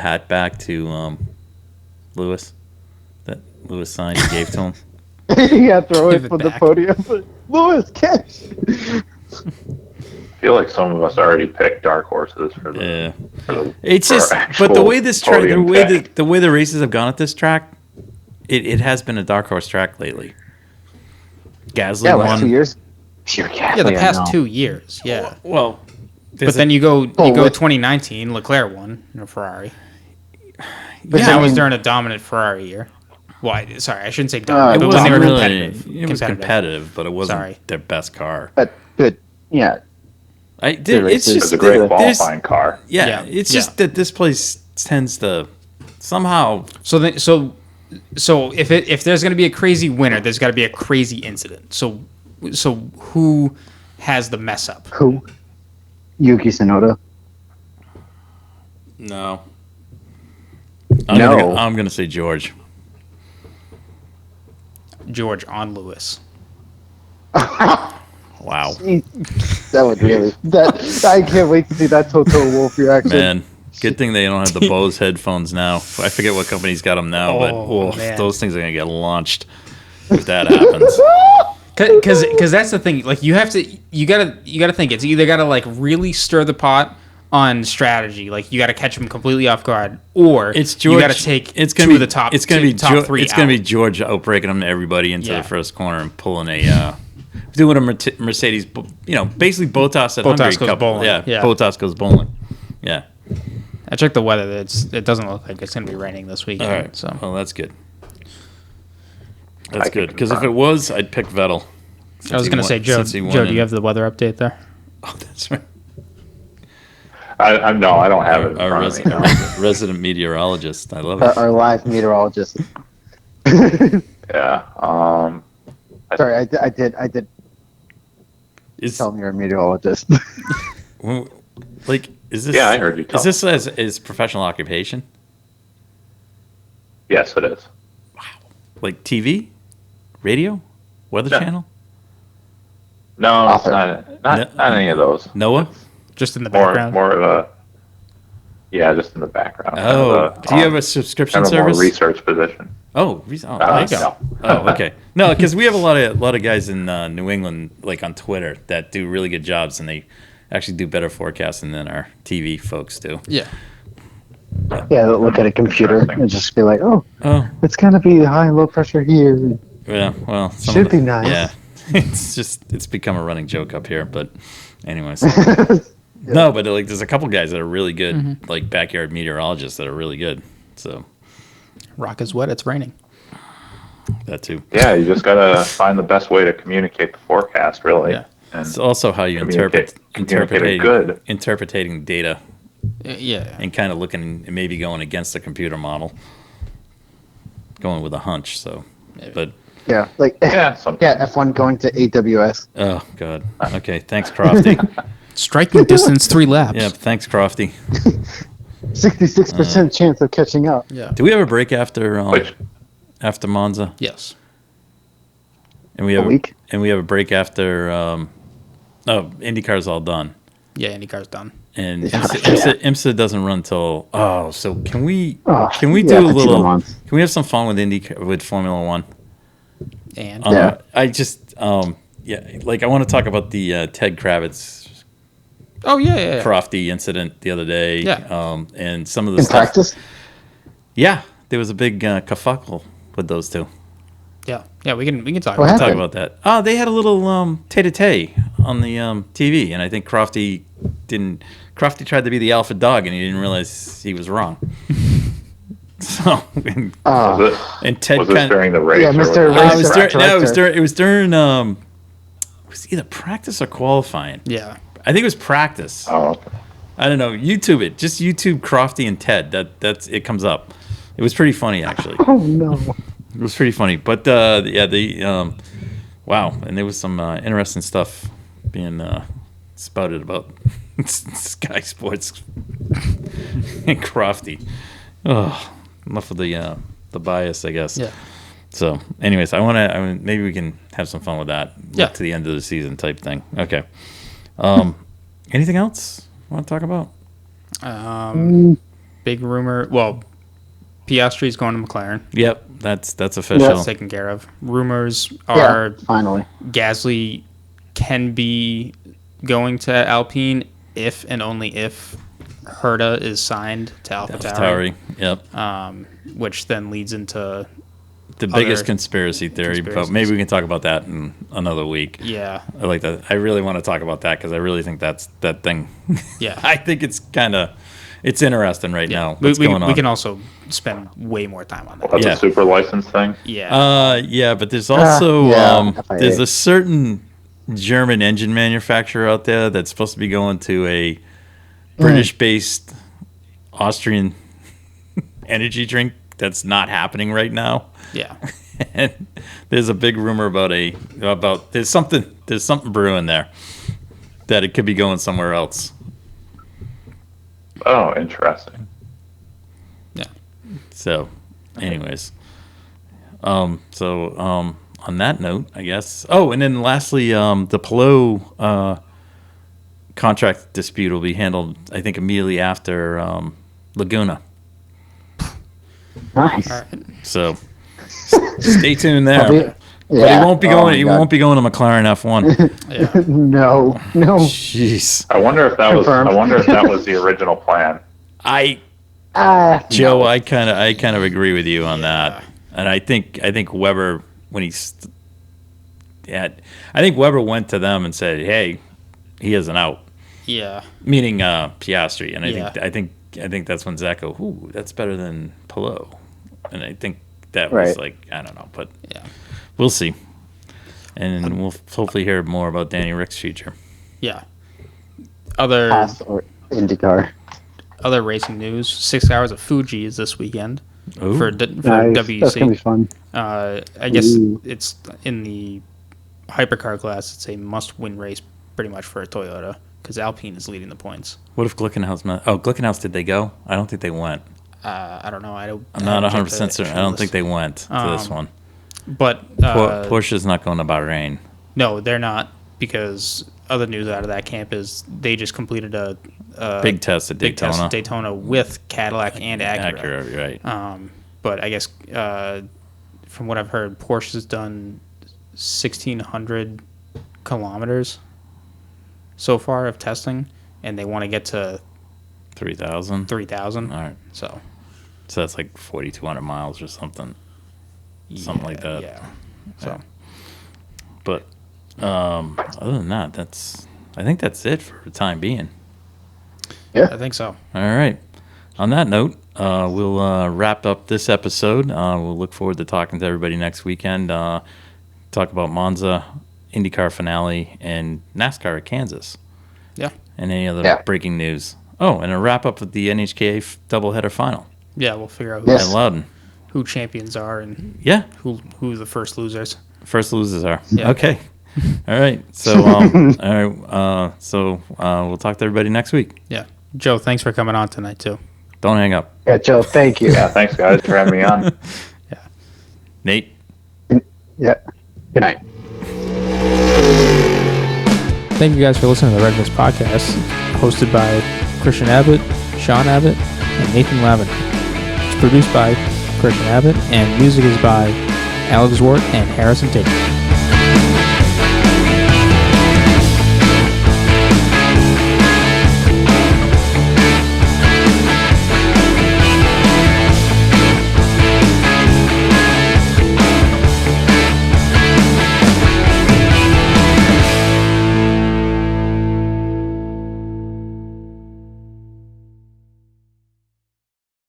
hat back to Lewis? That Lewis signed he gave to him. Yeah, throw Give it it from the back. podium. Lewis, catch. I feel like some of us already picked dark horses for the. Yeah. For the It's for just, actual but the way this track, podium pick. the way the races have gone at this track, it has been a dark horse track lately. Gasly Yeah, won. last 2 years. Pure Gasly, Yeah, the I past know. 2 years. Yeah. Well, But then you go Oh, with- 2019, Leclerc won in a Ferrari. But That I was mean- during a dominant Ferrari year. Well, sorry, I shouldn't say it dominant. but when wasn't they were really. competitive. It was competitive, but it wasn't Sorry. their best car. But good. Yeah. It's races. It just was a great that there's- qualifying car. Yeah, Yeah, it's yeah. just that this place tends to somehow. So if there's going to be a crazy winner, there's got to be a crazy incident. So who has the mess up? Who? Yuki Tsunoda. No. No. I'm gonna say George. George on Lewis. Wow, That would really. I can't wait to see that Toto Wolff reaction. man. Good thing they don't have the Bose headphones now. I forget what company's got them now, Oh, but man. those things are gonna get launched if that happens. Because that's the thing. Like you gotta think. It's either gotta like really stir the pot on strategy, like you gotta catch them completely off guard, or It's George. you gotta take it's two gonna be of the top. It's gonna be top three. It's gonna be out. George outbreaking them to everybody into Yeah. the first corner and pulling a. Doing a Mercedes, basically Bottas at Bottas Hungary goes Cup. bowling. Yeah, Yeah. Bottas goes bowling. Yeah. I checked the weather. It doesn't look like it's gonna be raining this weekend. All right. So Well, that's good. That's I can good because if confirm. it was, I'd pick Vettel. I was gonna say, Joe. Joe, do you have the weather update there? Oh, that's right. No, I don't have it in Our front of me. No. resident meteorologist. I love it. Our live meteorologist. Yeah. Sorry, I did Is tell me you're a meteorologist. like is this? Yeah, I heard you tell Is this as professional occupation? Yes, it is. Like TV, radio, Weather No. Channel, No, it's Author. not any of those. NOAA. Just in the More background. more of a. Yeah, just in the background. Oh, Kind of do you have a subscription kind of service? more research position? Oh, there you No. go. Oh, okay. No, because we have a lot of guys in New England, like on Twitter, that do really good jobs, and they actually do better forecasting than our TV folks do. Yeah. Yeah, they'll look at a computer and just be like, "Oh, Oh, it's gonna be high and low pressure here." yeah. Well, some Should of the- be nice. Yeah, it's become a running joke up here. But, anyways, no. But like, there's a couple guys that are really good, like backyard meteorologists that are really good. So Rock is wet. It's raining. that too. Yeah, you just gotta find the best way to communicate the forecast, really. Yeah. And It's also how you communicate it good. interpreting data Yeah. and kind of looking and maybe going against the computer model, going with a hunch. So, but Yeah, like Yeah, sometimes. F1 going to AWS. oh god, okay, thanks Crofty. Striking distance 3 laps. Yeah, thanks Crofty. 66% chance of catching up. Yeah. Do we have a break after Which after Monza? Yes. And we A have week? and we have a break after. IndyCar's all done, Yeah, IndyCar's done. and Yeah. IMSA doesn't run till. Oh, so can we Oh, do yeah, a it's in a little? month. Can we have some fun with Formula One? And Yeah. I just like I want to talk about the Ted Kravitz oh yeah. Crofty incident the other day. Yeah. And some of the In stuff. practice? Yeah, there was a big kerfuffle with those two. Yeah, we can talk What about Talk happened? about that. Oh, they had a little tete-a-tete on the TV, and I think Crofty tried to be the alpha dog, and he didn't realize he was wrong. So, and, was it, and Ted was this kind during the race? Yeah, or was Mr. it- Race it was Director. during it was either practice or qualifying. Yeah. I think it was practice. Oh, okay. I don't know. YouTube it. Just YouTube Crofty and Ted. That's it comes up. It was pretty funny actually. Oh, no. It was pretty funny. But wow, and there was some interesting stuff being spouted about Sky Sports and Crofty. Oh, enough of the bias, I guess. Yeah. So, anyways, maybe we can have some fun with that. Yeah. To the end of the season type thing. Okay. Anything else you want to talk about? Big rumor. Well, Piastri's going to McLaren. Yep, that's official. That's taken care of. Rumors are finally Gasly can be going to Alpine if and only if Herta is signed to AlphaTauri. Yep. Which then leads into the biggest conspiracy theory, but maybe we can talk about that in another week. Yeah. I like that. I really want to talk about that because I really think that's that thing. Yeah. I think it's it's interesting right now. We going on. We can also spend way more time on that. That's a super license thing. Yeah. Yeah, but there's also FIA. there's a certain German engine manufacturer out there that's supposed to be going to a British-based Austrian energy drink that's not happening right now. Yeah. And there's a big rumor about there's something brewing there that it could be going somewhere else. Oh, interesting. Yeah. So, anyways, on that note, I guess. Oh, and then lastly, the Palou contract dispute will be handled, I think, immediately after Laguna. nice. All right. So, stay tuned there. Yeah. But he won't be going. Oh He my won't be going to McLaren F1. Yeah. God. No. Jeez, I wonder if that Confirmed. was the original plan. Joe, I kind of agree with you on that, and I think Weber I think Weber went to them and said, "Hey, he has an out," Yeah. meaning Piastri, and Yeah. I think that's when Zach go, "Ooh, that's better than Palou," and I think that was Right. I don't know, but Yeah. we'll see, and we'll hopefully hear more about Danny Rick's future. Yeah. Other Haas or IndyCar. racing news: 6 hours of Fuji is this weekend Ooh. for Nice. That's WEC. gonna be fun. I guess Ooh. it's in the hypercar class. It's a must-win race, pretty much, for a Toyota because Alpine is leading the points. What if Glickenhaus Glickenhaus, did they go? I don't think they went. I don't know. I'm not 100% certain. I don't think they went to this one. But Porsche's not going to Bahrain. no, they're not, because other news out of that camp is they just completed a Big test at big Daytona. test at Daytona with Cadillac and Acura. Acura, right. But I guess from what I've heard, Porsche has done 1,600 kilometers so far of testing, and they want to get to 3,000. 3,000. All right. So So that's 4,200 miles or something. Something like that. Yeah. So But other than that, I think that's it for the time being. I think so. All right. On that note, we'll wrap up this episode. We'll look forward to talking to everybody next weekend. Talk about Monza, IndyCar finale, and NASCAR at Kansas. Yeah. And any other breaking news. Oh, and a wrap up of the NHKA doubleheader final Yeah, we'll figure out at Loudon. who champions are and Yeah. who the first losers. First losers are. Yeah. Okay. All right. So, all right. We'll talk to everybody next week. Yeah. Joe, thanks for coming on tonight too. Don't hang up. Yeah, Joe, thank you. Yeah, thanks guys for having me on. Nate. Yeah. Good night. Thank you guys for listening to the Red Mist Podcast, hosted by Christian Abbott, Sean Abbott, and Nathan Lavin. It's produced by Christian Abbott, and music is by Alex Wart and Harrison Tate.